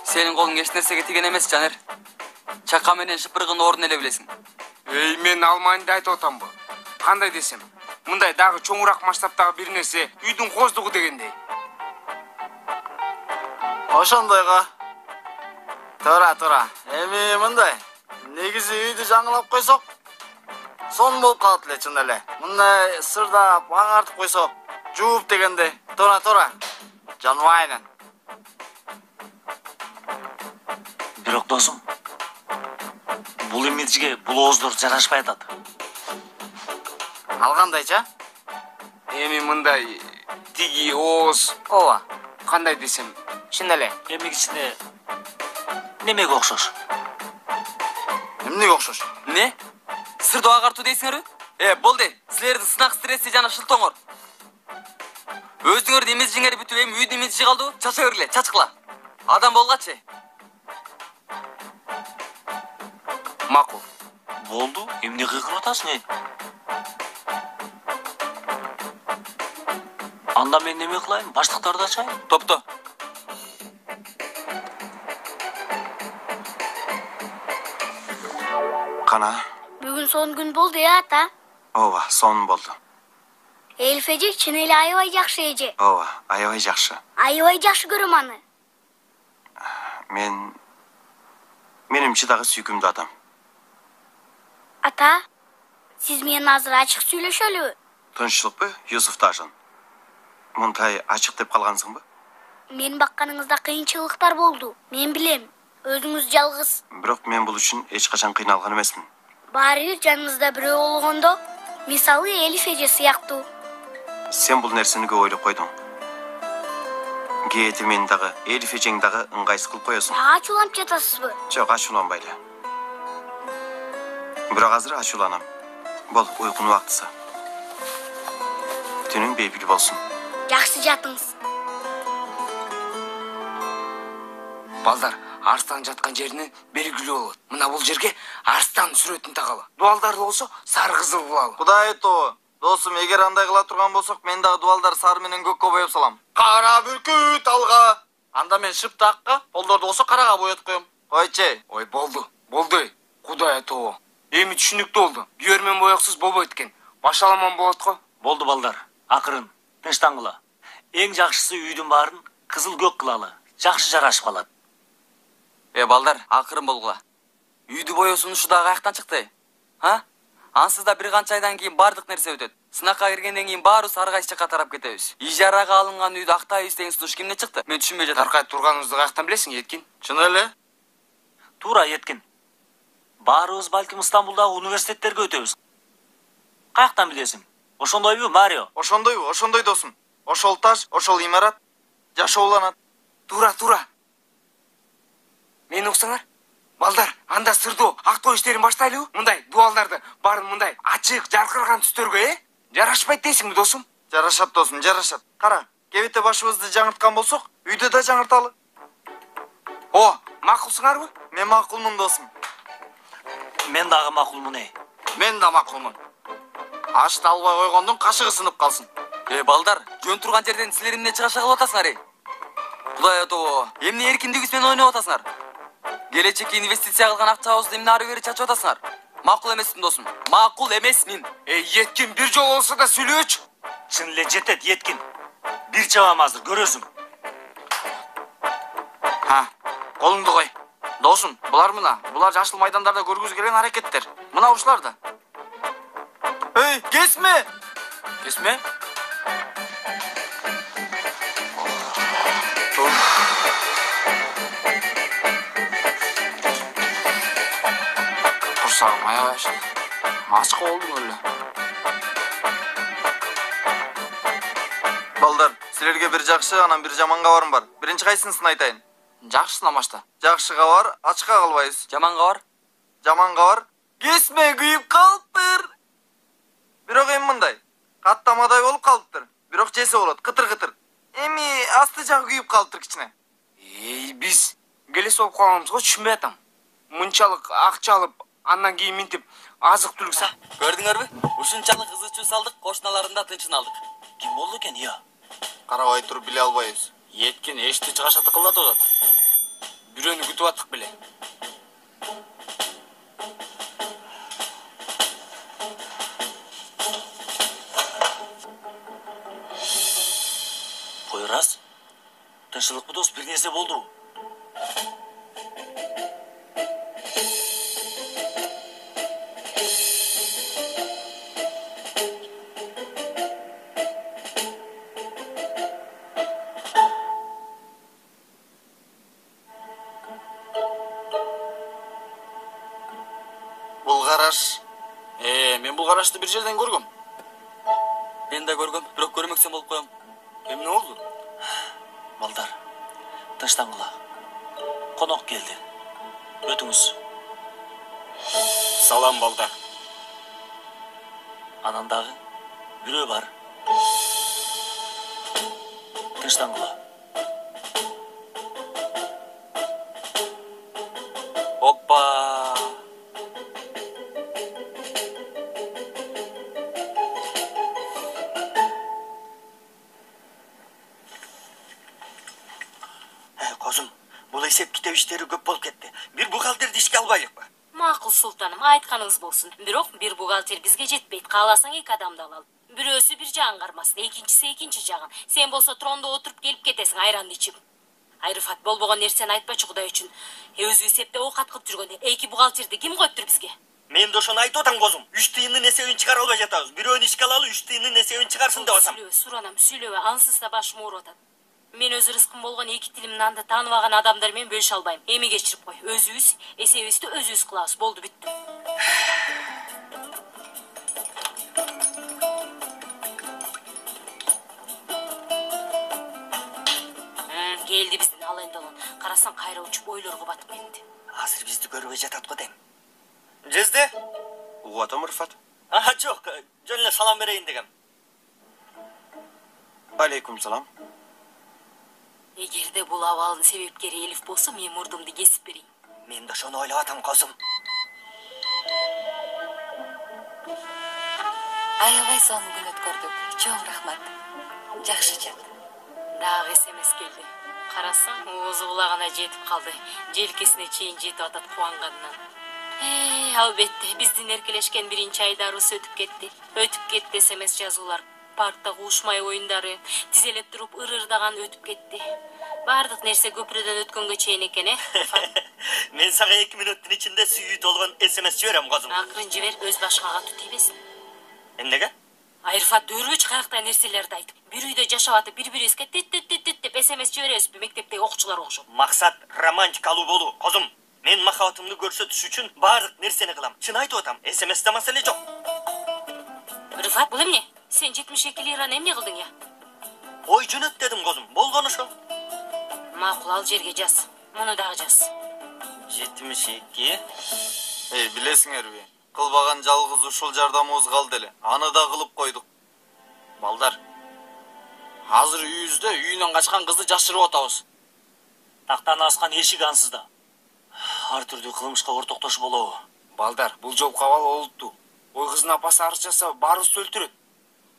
Сенин колуң эч нерсеге тиген эмес, Жанер. Чака менен шыпыргын ордун эле билесиң. Мен алмайын айтып атамбы. Кандай десем, мындай дагы чоңураак масштабтагы бир нерсе үйдүн коздугу дегендей. Ошондойго. Туура. Эми мындай. Негизи үйдү жаңылап койсок, сонун болуп калат эле чын эле. Мындай сырдап, аңартып койсок, жууп дегенде. Туура. Жанбайын. Бирок досум, бул имиджге бул ооздор жарашпай атат. Ал кандайча? Эми мындай тиги ооз. Ооба. Кандай десем, чын эле. Эми кичине немеге окшош? Эмнеге окшош? Не? Сырды агартуу дейсиңерби? Болду. Силердин сынак стресси жана шылтооңор. Өзүңөрдүн имиджиңер бүтүп, эми үйдүн имиджи калдыбы? Чача бергиле, чачкыла. Адам болгачы. Макул. Болду, эмне кыйкырып атасың, эй? Анда мен неме кылайын? Баштыктарды ачайын? Кана? Бүгүн son күн болду ya ата. Ооба, сонун болду. Элиф эже чын эле аябай жакшы эже. Ооба, аябай жакшы. Аябай жакшы көрөм аны. Менимче дагы сүйкүмдүү адам. Ата, сиз менен азыр ачык сүйлөшөлүбү? Тынччылыкпы, Юсуф Тажан? Мындай ачык деп калгансыңбы? Мен бакканыңызда кыйынчылыктар болду. Мен билем, өзүңүз жалгыз. Бирок мен бул үчүн эч качан кыйналган эмесмин. Баары бир жаныңызда бирөө болгондо, мисалы Элиф эже сыяктуу. Сен бул нерсени көп ойлоп койдуң. Кээде мен дагы, Элиф эжең дагы ыңгайсыз кылып коесуң. Дагы ачууланып жатасызбы? Жок, ачууланбай эле. Бирок азыр ачууланам. Бол, уйкунун убактысы. Түнүң бейпил болсун. Жакшы жатыңыз. Балдар, арстан жаткан жерини белгилүү болот. Мына бул жерге арстан сүрөтүн тагалы. Дуалдар болсо сары кызыл булалы. Кудай то, досум, эгер андай кыла турган болсок, мен дагы дуалдар сары менен көккө боеп салам. Кара бүркүт алга. Анда мен шыпты акка, полдорду болсо карага боёт коем. Койчу. Ой, болду. Кудай то. Эми түшүнүктүү болду. Бүйөр менен бояксыз болбойт экен. Башаламан болот го. Болду балдар. Акырын, тынчтангыла. Эң жакшысы үйдүн баарын кызыл көк кылалы. Жакшы жарашып калат. Балдар, акырын болгула. Үйдү боёсунун ушу дагы каяктан чыкты? Ансыз да бир канча айдан кийин бардык нерсе өтөт. Сынакка киргенден кийин баары ар кайсы жакка тарап кетебиз. Ижарага алынган үйдү актайбыз деген сунуш кимден чыкты? Мен түшүнбөй жатам. Таркай турганыңызды каяктан билесиң, Еткин? Чын эле? Туура, Еткин. Баарыбыз балким Стамбулдагы университеттерге өтөбүз. Каяктан билесиң? Ошондойбу, Марио? Ошондой досум. Ошол таш, ошол имарат жашооланат. Тура. Мени уксаңар? Балдар, анда сырдоо актоо иштерин баштайлыбы? Мындай дуалдарды баарын мындай ачык, жаркыраган түстөргө, Жарашпайт дейсиңби, досум? Жарашат, досум, жарашат. Кара, кебете башыбызды жаңырткан болсок, үйдө да жаңырталы. О, макулсуңарбы? Мен макулмун, досум. Мен дагы макулмун, Мен да макулмун. Ашты албай койгондун кашыгы сынып калсын. Балдар, жөн турган жерден силер эмне чыгаша кылып атасыңар? Кудай ото, эмне эркиндигибиз менен ойноп атасыңар? Келечекке инвестиция кылган акчабызды эмне ары бери чачып атасыңар? Макул эмесмин, досум. Макул эмесмин. Еткин, бир жол болсо да сүйлөөчү. Чын эле жетет, Еткин. Бир чабам азыр, көрөсүң. Колуңду кой. Досум, булар жашыл майдандарда көргүзү келген аракеттер. Мына ушулар да. Эй, кесме! Кесме? Курсагым аябай ачык болдум эле. Балдар, силерге бир жакшы, анан бир жаман кабарым бар. Биринчи кайсысын айтайын? Жакшысын амашта. Жакшы кабар, ачыкка калбайбыз. Жаман кабар? Жаман кабар, кесме күйүп калыптыр. Бирок эми мындай, каттамадай болуп калыптыр. Бирок жесе болот, кытыр. Эми асты жагы күйүп калыптыр кичине. Биз келес болуп калганыбызга түшүнбөй атам. Мынчалык акча алып, андан кийин минтип, азык түлүк сап. Көрдүңөрбү? Ушунчалык ызы-чуу салдык, кошуналарында тынчын алдык. Ким болду экен, Карабай туруп биле албайбыз. Еткин эшти чыгаша тыкылдап атат. Бирөөнү күтүп аттык беле. Койрас, тынччылыкпы дос, бир нерсе болду. Бул караш. Мен бул карашты бир жерден көргөм. Мен да көргөм, бирок көрмөксөм болуп коем. Эмне болду? Балдар, тынчтангыла. Конок келди. Өтүңүз. Салам, балдар. Анан дагы бирөө бар. Тынчтангыла. Оппа! Козум, бул эсеп китеп иштери көп болуп кетти. Бир бухгалтерди ишке албайлыкпы? Макул султаным, айтканыңыз болсун. Бирок бир бухгалтер бизге жетпейт. Кааласаң 2 адамды алалы. Бирөөсү бир жагын кармасын, экинчиси экинчи жагын. Сен болсо трондо отуруп келип кетесиң айранды ичип. Айрыфат, болбогон нерсени айтпачы Кудай үчүн. Өзү эсепте оокат кылып жүргөндө 2 бухгалтерди ким коюптур бизге? Мен да ошону айтып атам козум. 3 тыйындын эсебин чыгара албай жатабыз. Бирөөнү ишке алалы, 3 тыйындын эсебин чыгарсын деп атам. Сүйлөбө, суранам, сүйлөбө. Ансыз да башым ооруп атат. Мен өз рызкым болгон 2 тилимди анда тааныбаган адамдар менен бөлүшө албайм. Эми кечирип кой. Өзүбүз эсебибизди өзүбүз кылабыз. Болду, бүттү. Келди биздин алайындалон. Карасаң кайра учуп ойлорго батып кетти. Азыр бизди көрбөй жатат го дейм. Жезде? Угуп атам Рыфат. Жок, жөн эле салам берейин дегем. Алейкум салам. Эгерде бул абалдын себепкери Элиф болсо, мен мурдумду кесип берейин. Мен да ошону ойлоп атам козум. Аябай сонун күн өткөрдүк. Чоң рахмат. Жакшы жат. Дагы СМС келди. Карасаң, оозу кулагына жетип калды. Желкесине чейин жетип атат кубанганынан. Албетте, биздин эркелешкен биринчи айдарыбыз өтүп кетти СМС жазуулар. Паркта куушмай оюндары, тизелеп туруп ырырдаган өтүп кетти. Бардык нерсе көпүрөдөн өткөнгө чейин экен, Мен сага 2 мүнөттүн ичинде сүйүү толгон СМС жиберем козум. Акырын жибер, өз башыңа катуу тийбесин. Эмнеге? Айрфат, дөрбөч каяктай нерселерди айтып. Бир үйдө жашап атып, бири-бирибизге тит деп СМС жиберебизби мектептеги окуучулар окшоп. Максат романтикалуу болуу, козум. Мен махабатымды көрсөтүш үчүн бардык нерсени кылам. Чын айтып атам, СМСте маселе жок. Рыфат, бул эмне? Сен 72 лираны эмне кылдың я? Ой жөнөт дедим козум, болгон ошо. Макул, ал жерге жаз. Муну дагы жаз. 72. Билесиңерби? Кылбаган жалгыз ушул жардамыбыз калды эле. Аны да кылып койдук. Балдар, азыр үйүбүздө үйүнөн качкан кызды жашырып атабыз. Тактан аскан эшик ансызда. Ар түрдүү кылмышка ортоктош болобу? Балдар, бул жолку абал олуттуу. Ой кыздын апасы арыз жаса баарыбызды өлтүрөт.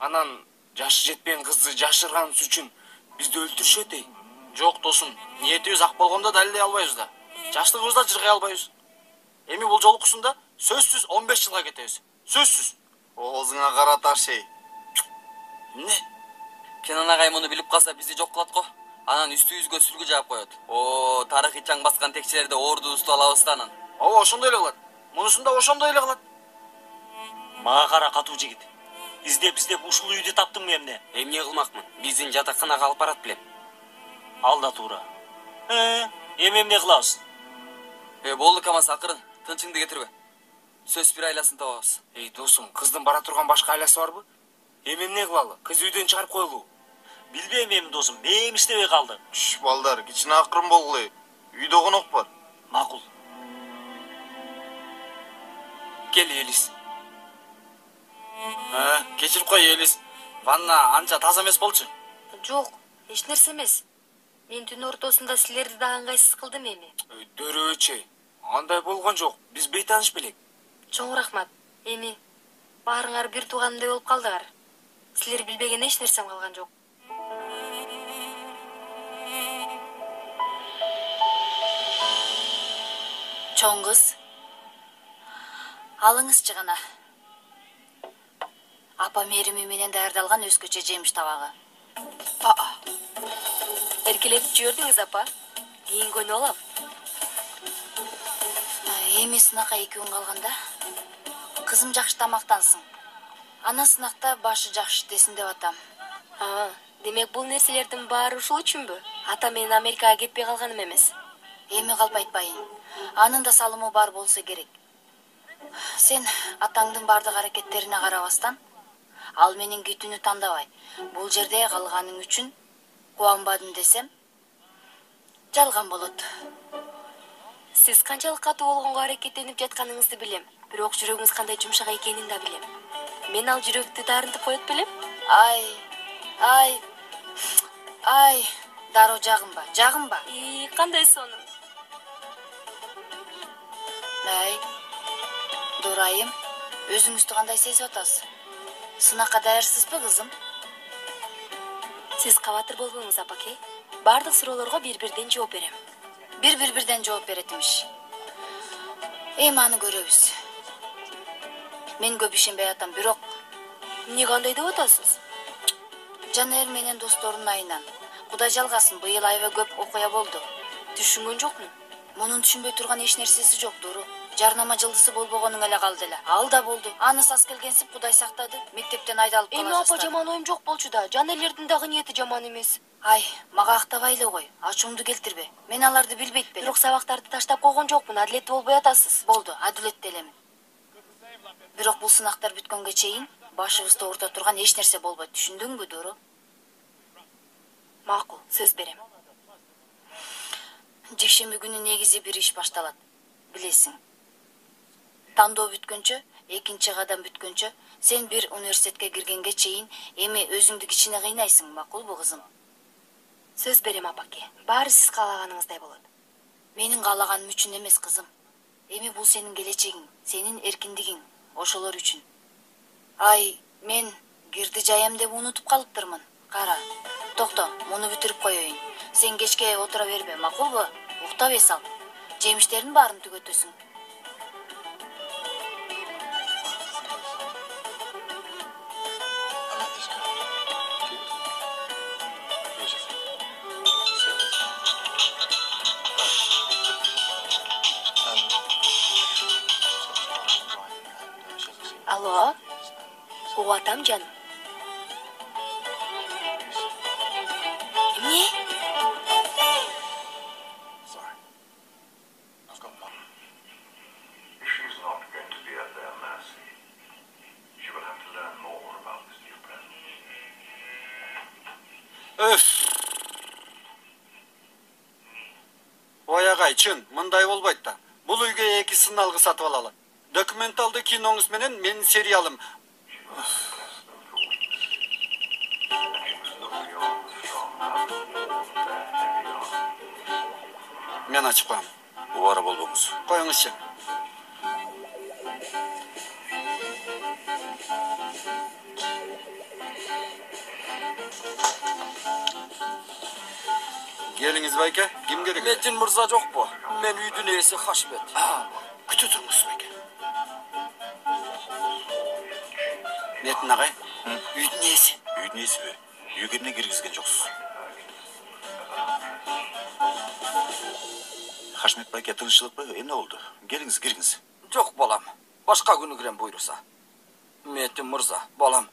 Анан жашы жетпеген кызды жашырганыбыз үчүн бизди өлтүрүшөт эй. Жок досум, ниетибиз ак болгондо далилдей албайбыз да. Жаштыгыбызда жыргай албайбыз. Эми бул жолукусунда сөзсүз 15 жылга кетебиз. Сөзсүз. Оозуңа кара таш эй. Не? Кенан агай муну билип калса бизди жок кылат го. Анан үстүбүзгө сүлгү жаап коет. Тарыхый чаң баскан текчелерде ордубузду алабыз да анан. Ооба, ошондой эле кылат. Мунусун да ошондой эле кылат. Мага кара катуу жигит. Издеп ушул үйдү таптыңбы эмне? Эмне кылмакмын? Биздин жатаканага алып барат белем. Ал да туура. Эми эмне кылабыз? Болду Камас, акырын. Тынчыңды кетирбе. Сөз бир айласын табабыз. Досум, кыздын бара турган башка айласы барбы? Эми эмне кылалы? Кыз үйдөн чыгарып коелу. Билбейм эми досум, мээм иштебей калды. Балдар, кичине акырын болгула. Үйдө конок бар. Макул. Кел, Элис. Кечирип кой, Элис. Ванна анча таза эмес болчу. Жок, эч нерсе эмес. Мен түн ортосунда силерди да ыңгайсыз кылдым эми. Дөрөөчөй. Андай болгон жок. Биз бейтаныш белек. Чоң рахмат. Эми баарыңар бир туугандай болуп калдыңар. Силер билбеген эч нерсем калган жок. Чоң кыз. Алыңызчы гана. Апа мерими менен даярдалган өзгөчө жемиш табагы. Эркелетип жибердиңиз, апа. Кийингөнү алам. Эми сынакка 2 күн калганда кызым жакшы тамактансың. Ана сынакта башы жакшы иштесин деп атам. Демек бул нерселердин баары ушул үчүнбү? Ата менен Америкага кетпей калганым эмес. Эми калп айтпайын. Анын да салымы бар болсо керек. Сен атаңдын бардык аракеттерине карабастан, ал менин күтүүнү тандабай, бул жерде калганың үчүн кубанбадым десем, жалган болот. Сиз канчалык катуу болгонго аракеттенип жатканыңызды билем. Бирок жүрөгүңүз кандай жумшак экенин да билем. Мен ал жүрөктү дарынтып коет белем. Ай, дароо жагынба. Кандай сонун. Дурайым, өзүңүздү кандай сезип атасыз? Сынакка даярсызбы, кызым? Сиз кабатыр болбоңуз, апаке. Бардык суроолорго бир-бирден жооп берем. Бир-бирден жооп берет имиш. Эми аны көрөбүз. Мен көп ишенбей атам, бирок Эмне кандай деп атасыз? Жанер менен досторунун айынан. Кудай жалгасын, быйыл аябай көп окуя болду. Түшүнгөн жокмун. Мунун түшүнбөй турган эч нерсеси жок, Дуру. Жарнама жылдысы болбогонуң эле калды эле. Ал да болду. Аны сас келгенсип Кудай сактады. Мектептен айдалып кала Эми апа жаман оюм жок болчу да. Жанерлердин дагы ниети жаман эмес. Ай, мага актабай эле кой. Ачуумду келтирбе. Мен аларды билбейт белем. Бирок сабактарды таштап койгон жокмун. Адилеттүү болбой атасыз. Болду, адилеттүү элемин. Бирок бул сынактар бүткөнгө чейин башыбызды орто турган эч нерсе болбойт. Түшүндүңбү, Дуру? Макул, сөз берем. Жекшемби күнү негизи бир иш башталат. Билесиң. Тандоо бүткөнчө, экинчи кадам бүткөнчө, сен бир университетке киргенге чейин эми өзүңдү кичине кыйнайсың, макулбу кызым? Сөз берем апаке. Баары сиз каалаганыңыздай болот. Менин каалаганым үчүн эмес, кызым. Эми бул сенин келечегиң, сенин эркиндигиң, ошолор үчүн. Ай, мен кирди жаям деп унутуп калыптырмын. Кара, токто, муну бүтүрүп коеюн. Сен кечке отура бербе, макулбу? Уктап эс ал. Жемиштердин баарын түгөтөсүң. Алло. Кубатам жаным. Эмне? Ой агай, чын, мындай болбойт да. Бул үйгө 2 сыналгы сатып алалы. Документалды киноңуз менен менин сериалым. Мен ачып коем. Убара болбоңуз. Коюңузчу. Келиңиз байке, ким керек? Метин мырза жокпу? Мен үйдүн ээси Хашмет. Күтө туруңуз байке. Метин агай, үйдүн ээси. Үйдүн ээсиби? Үйгө эмне киргизген жоксуз? Хашмет байке, тынччылыкпы? Эмне болду? Келиңиз, киргиңиз. Жок балам. Башка күнү кирем буйруса. Метин мырза, балам.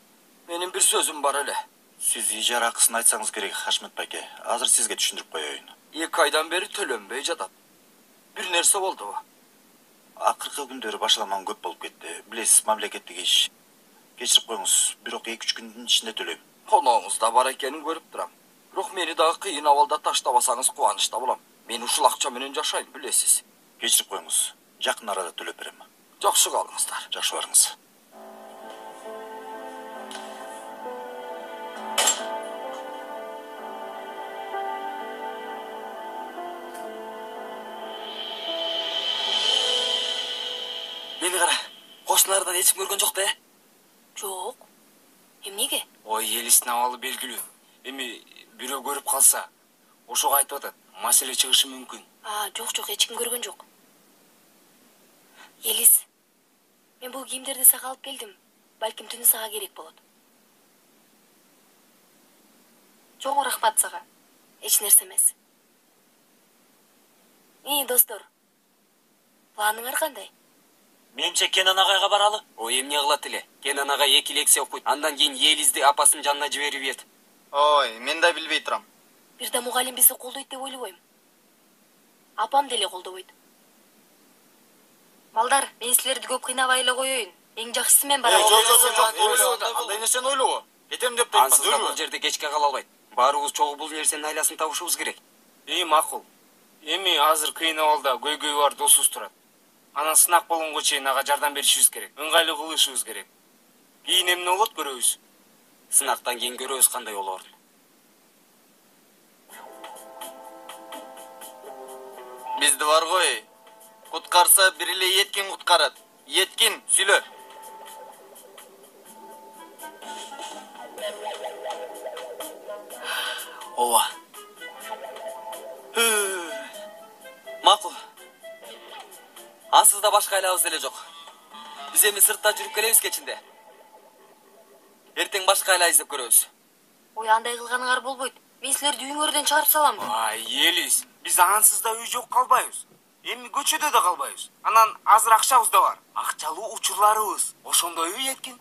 Менин бир сөзүм бар эле. Сиз ижара акысын айтсаңыз керек, Хашмет байке. Азыр сизге түшүндүрүп коеюн. 2 айдан бери төлөнбөй жатат. Бир нерсе болдубу? Акыркы күндөрү башаламан көп болуп кетти. Билесиз, мамлекеттик иш. Кечирип коюңуз, бирок 2-3 күндүн ичинде төлөйм. Конооңуз да бар экенин көрүп турам. Бирок мени дагы кыйын абалда таштабасаңыз кубанычта болом. Мен ушул акча менен жашайм, билесиз. Кечирип коюңуз. Жакын арада төлөп берем. Жакшы калыңыздар. Жакшы барыңыз. Мени кара. Кошуналардан эч ким көргөн жок да? Жок. Эмнеге? Ой, Елистин абалы белгилүү. Эми бирөө көрүп калса, ошого айтып атат. Маселе чыгышы мүмкүн. Жок, эч ким көргөн жок. Елис, мен бул кийимдерди сага алып келдим. Балким түнү сага керек болот. Чоң рахмат сага. Эч нерсе эмес. Достор. Планыңар кандай? Менимче Кенан агайга баралы. Ой, эмне кылат эле? Кенан агай 2 лекция окуйт. Андан кийин Елизди апасынын жанына жиберип ийет. Ой, мен да билбей турам. Бир да мугалим бизди колдойт деп ойлобойм. Апам деле колдобойт. Балдар, мен силерди көп кыйнабай эле коеюн. Эң жакшысы мен барам. Жок. Андай нерсени ойлобо. Кетем деп айтпа. Ансыз да бул жерде кечке кала албайт. Баарыбыз чогуу бул нерсенин айласын табышыбыз керек. Макул. Эми азыр кыйын абалда көйгөй бар досубуз турат. Анан сынак болгонго чейин ага жардам беришибиз керек. Ыңгайлуу кылышыбыз керек. Кийин эмне болот көрөбүз. Сынактан кийин көрөбүз кандай болорун. Бизди бар ғой. Куткарса бир эле Еткин куткарат. Еткин, сүйлө. Ооба. Макул. Ансыз да башка айлабыз деле жок. Биз эми сыртта жүрүп келебиз кечинде. Эртең башка айла издеп көрөбүз. Ой, андай кылганыңар болбойт. Мен силерди үйүңөрдөн чыгарып салам. Ай, Елис, биз ансыз да үй жок калбайбыз. Эми көчөдө да калбайбыз. Анан азыр акчабыз да бар. Акчалуу учурларыбыз. Ошондой үй эткин.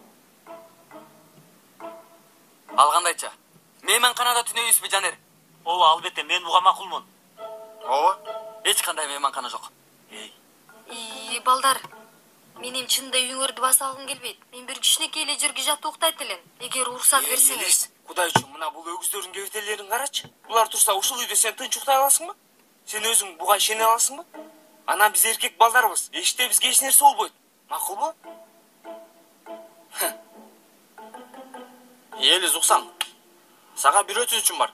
Ал кандайча? Мейманканада түнөйбүзбү, Жанер? Ооба, албетте, мен буга макулмун. Ооба. Эч кандай мейманкана жок. Балдар, менин чынында үйүңөрдү баса алгым келбейт. Мен бир кичинекей эле жерге жатып уктайт элем. Эгер уруксат берсеңиз. Кудай үчүн мына бул өгүздөрдүн кебетелерин карачы. Булар турса ушул үйдө сен тынч уктай аласыңбы? Сен өзүң буга ишене аласыңбы? Анан биз эркек балдарбыз. Эшикте бизге эч нерсе болбойт. Макулбу? Елиз уксаң. Сага бир өтүнүчүм бар.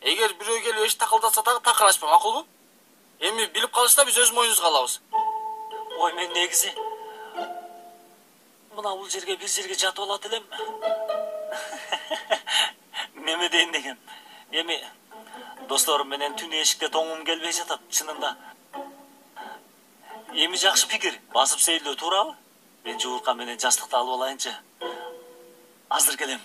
Эгер бирөө келип эшик такылдатса дагы такыр ачпа, макулбу? Эми билип калышта биз өз моюнубузга алабыз. Ой, мен негизи мына бул жерге бир жерге жатып алат элем. Неме дейин деген. Эми досторум менен түн эшикте тоңум келбей жатат, чынында. Эми жакшы пикир. Басып сейилдөө туурабы? Мен жууркан менен жастыкты алып алайынчы. Азыр келем.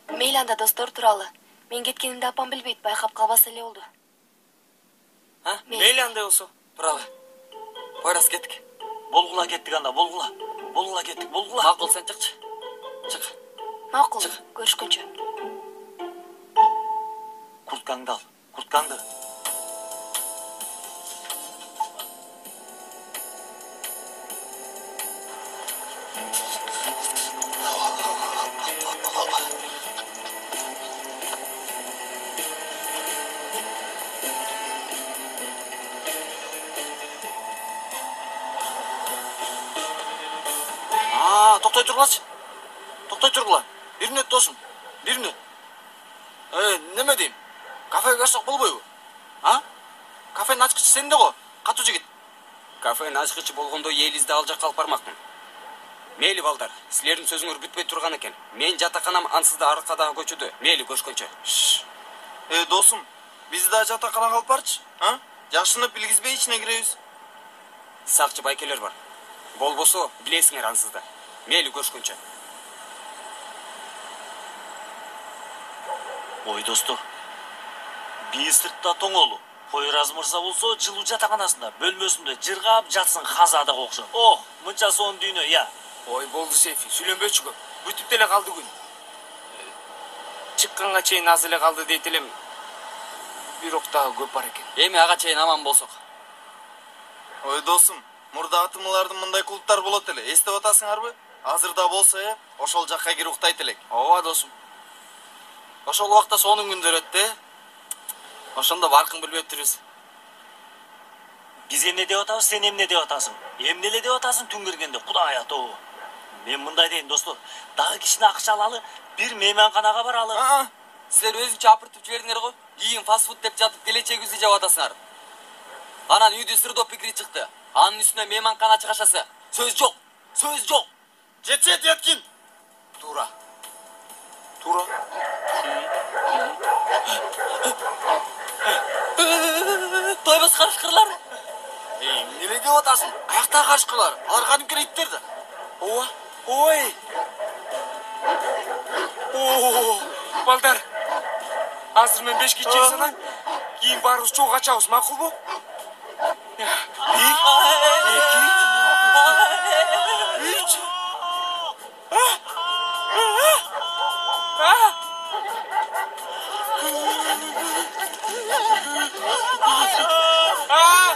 Мейли анда достор тууралы. Мен кеткенимди апам билбейт, байкап калбаса эле болду. Мейли андай болсо. Туралы. Койрас кеттик. Болгула кеттик анда, болгула. Болгула кеттик, болгула. Макул, сен чыкчы. Чык. Макул, көрүшкөнчө. Курткаңды ал, курткаңды. Токтой тургулачы. Токтой тургула. Бир мүнөт досум. Бир мүнөт. Неме дейм? Кафеге барсак болбойбу? Кафенин ачкычы сенде го, катуу жигит. Кафенин ачкычы болгондо Елизди ал жакка алып бармакмын. Мейли балдар, силердин сөзүңөр бүтпөй турган экен. Мен жатаканам ансызда аркадагы көчөдө. Мейли көрүшкөнчө. Досум, бизди да жатаканага алып барчы. Жашынып билгизбей ичине киребиз. Сакчы байкелер бар. Болбосо билесиңер ансызда. Мейли көрүшкөнчө. Ой, достор. Биз сыртта тоңолу. Койраз мырза болсо жылуу жатаканасында, бөлмөсүндө жыргап жатсын хазадага окшоп. Ох, мынча сонун дүйнө, я. Ой, болду Сейфи, сүйлөнбөчү көп. Бүтүп деле калды күн. Чыкканга чейин аз эле калды дейт элем. Бирок дагы көп бар экен. Эми ага чейин аман болсок. Ой, досум, мурда атымлардын мындай клубтар болот эле. Эстеп атасыңарбы? Азыр да болсо, ошол жакка кирип уктайт элек. Ооба, досум. Ошол убакта сонун күндөр өттү. Ошондо баркын билбептирбиз. Биз эмне деп атабыз, сен эмне деп атасың? Эмне эле деп атасың түн киргенде, Кудай ато. Мен мындай дейин, достор, дагы кичине акча алалы, бир мейманканага баралы. Силер өзүнчө апыртып жибердиңер го. Кийин фастфуд деп жатып келечегибизди жеп атасыңар. Анан үйдү сырдоо пикири чыкты. Анын үстүнө мейманкана чыгашасы. Сөз жок. Сөз жок. Жетет еткин. Туура. Туура. Тойбос карышкырлар. Эмнеге деп атасың? Аяктагы карышкырлар. Алар кадимки иттер да. Ооба. Ой. Балдар. Азыр мен 5 чейин санайм. Кийин баарыбыз чогуу качабыз, макулбу? 1, 2, 3.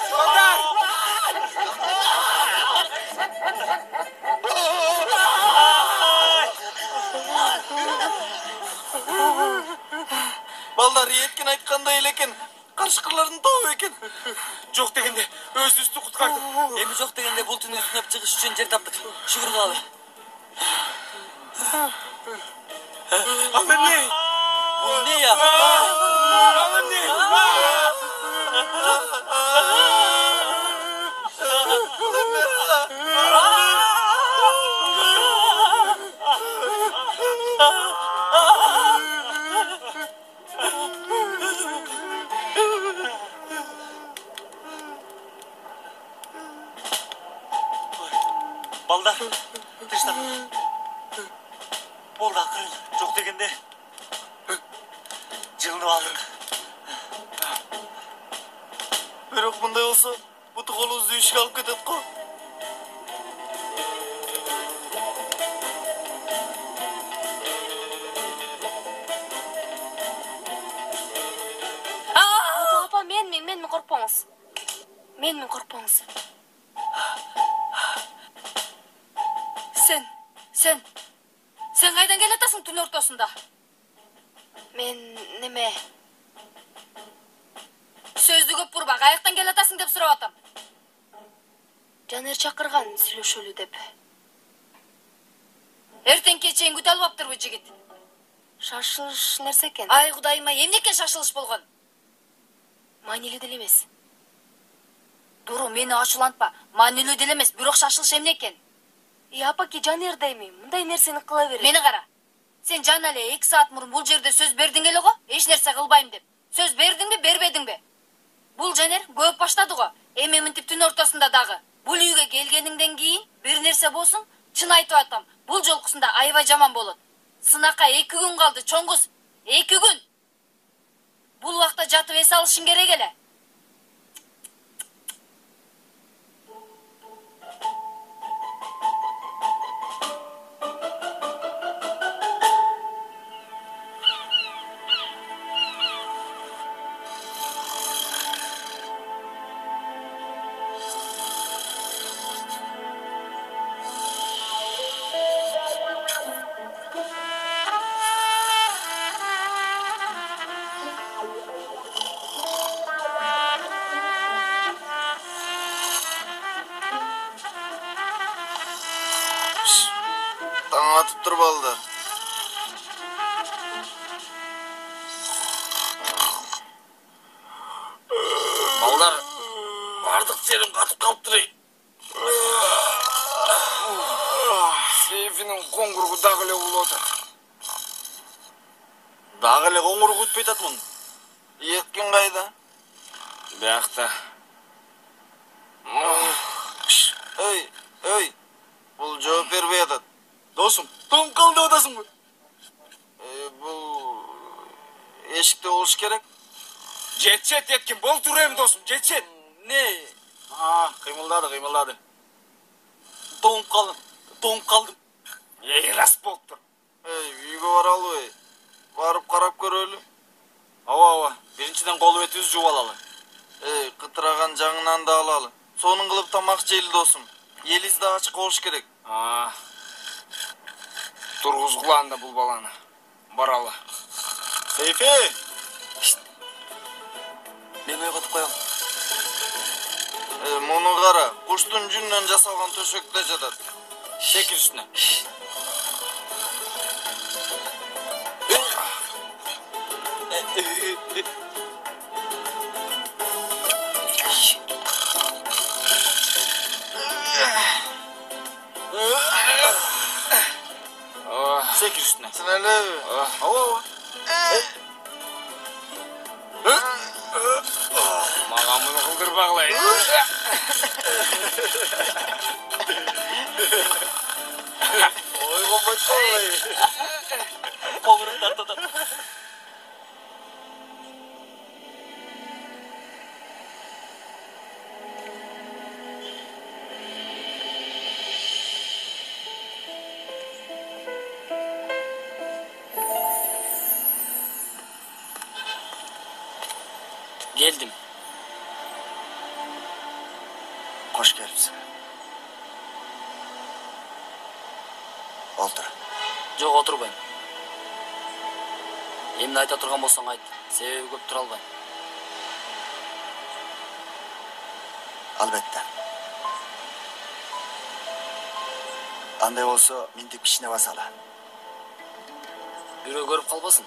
Балдар! Балдар еткин айткандай эле экен. Карышкырлардын тобу экен. Жок дегенде өзүбүздү куткарды. Эми жок дегенде бул түнү түнөп чыгыш үчүн жер таптык. Шүгүр кылалы. Ал эмне? Бул эмне я? Ал эмне? балдар. Тыныштан. Болды ақырын. Жоқ дегенде. Жылынып алдық. Бирок мындай болсо, буту колубузду ишке алып кетет го. Апа, мен коркпоңуз. Мен коркпоңуз. Сен кайдан келатасың түн ортосунда? Мен неме? Сөздү көп бурба, каяктан келатасың деп сурап атам. Жанер чакырган сүйлөшөлү деп. Эртеңке чейин күтө албаптырбы жигит? Шашылыш нерсе экен? Ай кудайыма, эмне экен шашылыш болгон? Маанилүү деле эмес. Дуру, мени ачуулантпа. Маанилүү деле эмес, бирок шашылыш эмне экен? Апаки, Жанер дайми, мындай нерсени кыла берет. Мени кара. Сен жана эле 2 саат мурун бул жерде сөз бердиң эле го? Эч нерсе кылбайм деп. Сөз бердиңби, бербедиңби? Бул Жанер көп баштады го. Эми мынтип түн ортосунда дагы. Бул үйгө келгениңден кийин бир нерсе болсун, чын айтып атам. Бул жолкусунда аябай жаман болот. Сынакка 2 күн калды, чоң кыз. 2 күн. Бул убакта жатып эс алышың керек эле. Таң атып тур балдар. Балдар, бардык жерим катып калыптыр. Сейфинин коңгургу дагы эле улуп атат. Дагы эле коңгуру күтпөй атмын. Эркин кайда? Биякта. Ой, бул жооп бербей атат. Досум, тоң калды атасыңбы? Бул эшикте болуш керек. Жетчет еткин, бол турайым досум, жетчет. Не? Кыймылдады. Тоңуп калдым. Рас болуп тур. Үйгө баралы, барып карап көрөлү. Ооба, биринчиден колу бетибизди жууп алалы. Кытыраган жаңынан да алалы. Сонун кылып тамак жейли досум. Элиз да ачык болуш керек. Тургузгула анда бул баланы. Баралы. Сейфи! Мен ойготуп коем. Муну кара, куштун жүнүнөн жасалган төшөктө жатат. Секир үстүнө. Секир үстүнө. Синелеби? Ооба. Мага муну кылдырбагылай. Ойгонбойт калбай. Колуrum тартат. Geldim. Hoş gelipsiz. Otur. Жоқ, отурбайм. Эмне айта турган болсоң айт. Себеби көп тура албайм. Albatta. Андай болсо, ментип кичине басалы. Бирөө көрүп калбасын.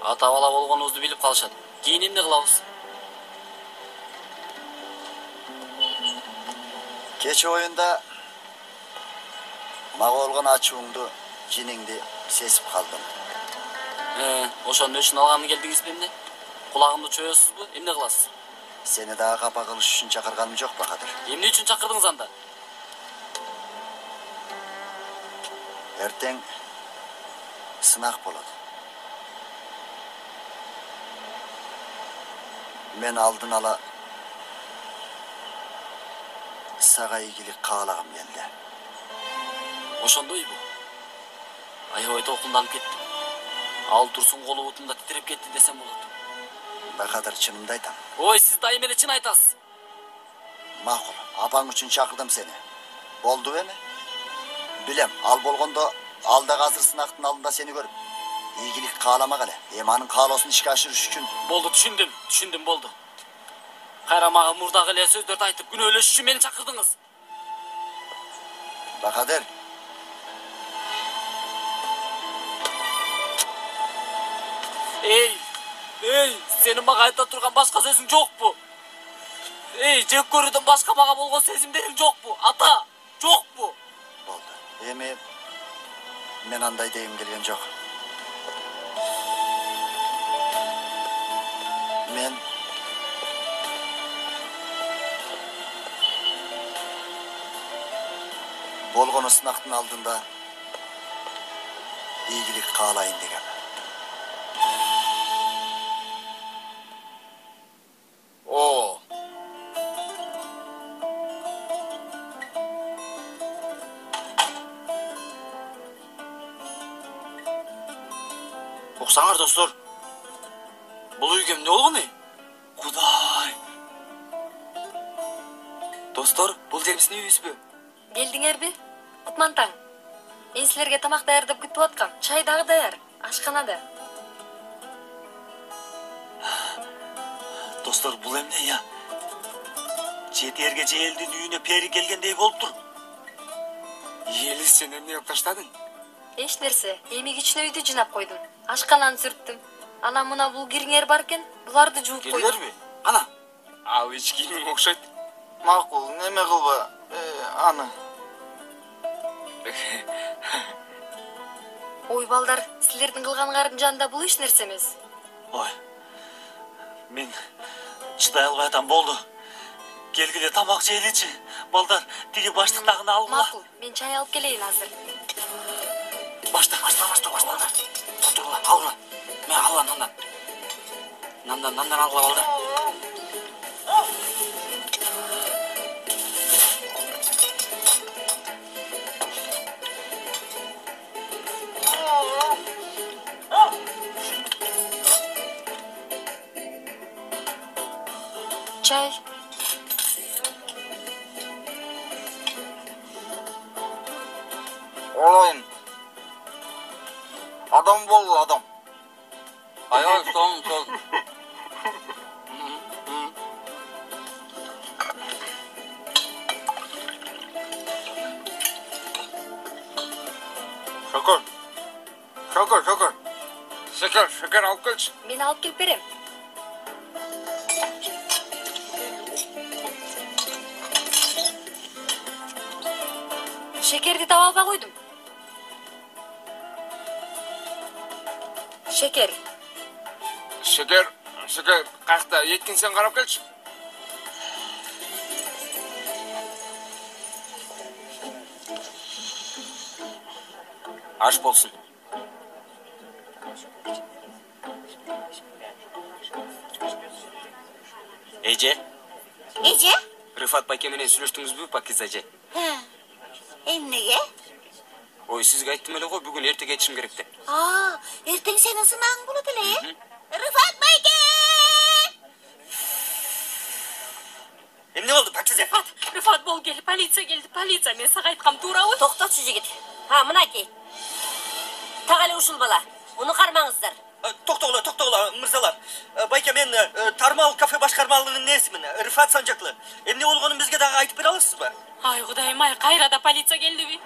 Ата бала болгонубузду билип калышат. Кийин эмне кылабыз? Кеч оюнда мага болгон ачууңду, жиниңди сезип калдым. Ошону үчүн алганы келдиңизби эмне? Кулагымды чоёсузбу? Эмне кыласыз? Сени дагы капа кылыш үчүн чакырганым жок, Бакадыр. Эмне үчүн чакырдыңыз анда? Erteң сынақ болады. Мен алдын ала сага ийгилик каалагым келди. Ошондой бу. Аябай толкунданып кеттим. Ал турсун колу бутумда титиреп кетти десем болот. Бакадыр, чынымды айтам. Ой, сиз дайым эле чын айтасыз. Макул, апаң үчүн чакырдым сени. Болду эми? Билем, ал болгондо алда азыр сынактын алдында сени көрүп ийгилик кааламак эле. Эми анын каалоосун ишке ашырыш үчүн. Болду, түшүндүм болду. Кайра мага мурдагы эле сөздөрдү айтып күнөөлөш үчүн мени чакырдыңыз. Бакадыр. Эй, сенин мага айта турган башка сөзүң жокпу? Жек көрүүдөн башка мага болгон сезимдериң жокпу? Ата, жокпу? Болду. Эми мен андай дейим келген жок. Мен болгону сынактын алдында ийгилик каалайын дегем. Уксаңар достор. Бул үйгө эмне болгон? Кудай. Достор, бул жер биздин үйүбүзбү? Келдиңерби? Кутмантаң. Мен силерге тамак даярдап күтүп аткам. Чай дагы даяр. Ашканада. Достор, бул эмне я? Четерге же элдин үйүнө пери келгендей болуптур. Елис, сен эмне кылып таштадың? Эч нерсе. Эми кичине үйдү жинап койдум. Ашкананы сүрттүм. Анан мына бул кириңер бар экен, буларды жууп койдум. Келдиңерби? Кана. Ал ич кийимиң окшойт. Макул, неме кылба? Аны. Ой балдар, силердин кылганыңардын жанында бул эч нерсе эмес. Ой. Мен чыдай албай атам, болду. Келгиле тамак жейличи. Балдар, тиги баштыктагыны алгыла. Макул, мен чай алып келейин азыр. Башта. Турла, алгыла. Мен алгыла нандан. Нандан алгыла балдар. Чай. Олайын. Адам болду, адам. Аял, сол. Şeker alып келчи. Мен алып келип берем. Şekerди таба албай койдум. Şeker. Şeker кайякта эткин, сен карап келчи. Аш болсун. Эже? Рыфат байке менен сүйлөштүңүзбү, Пакиз эже? Эмнеге? Ой, сизге айттым эле го, бүгүн эрте кетишим керек деп. Эртең сенин сынагың болот эле. Рыфат байке! Эмне болду, Пакиз? Рыфат бол келди, полиция келди, полиция. Мен сага айткам туурабы? Токтотчу жигит. Мынакей. Так эле ушул бала. Муну кармаңыздар. Токтогула, мырзалар. Байке, мен Тармал кафе башкармалыгынын несимин, Рыфат Санжаклы. Эмне болгонун бизге дагы айтып бере аласызбы? Ай, кудайым ай, кайрада полиция келдиби?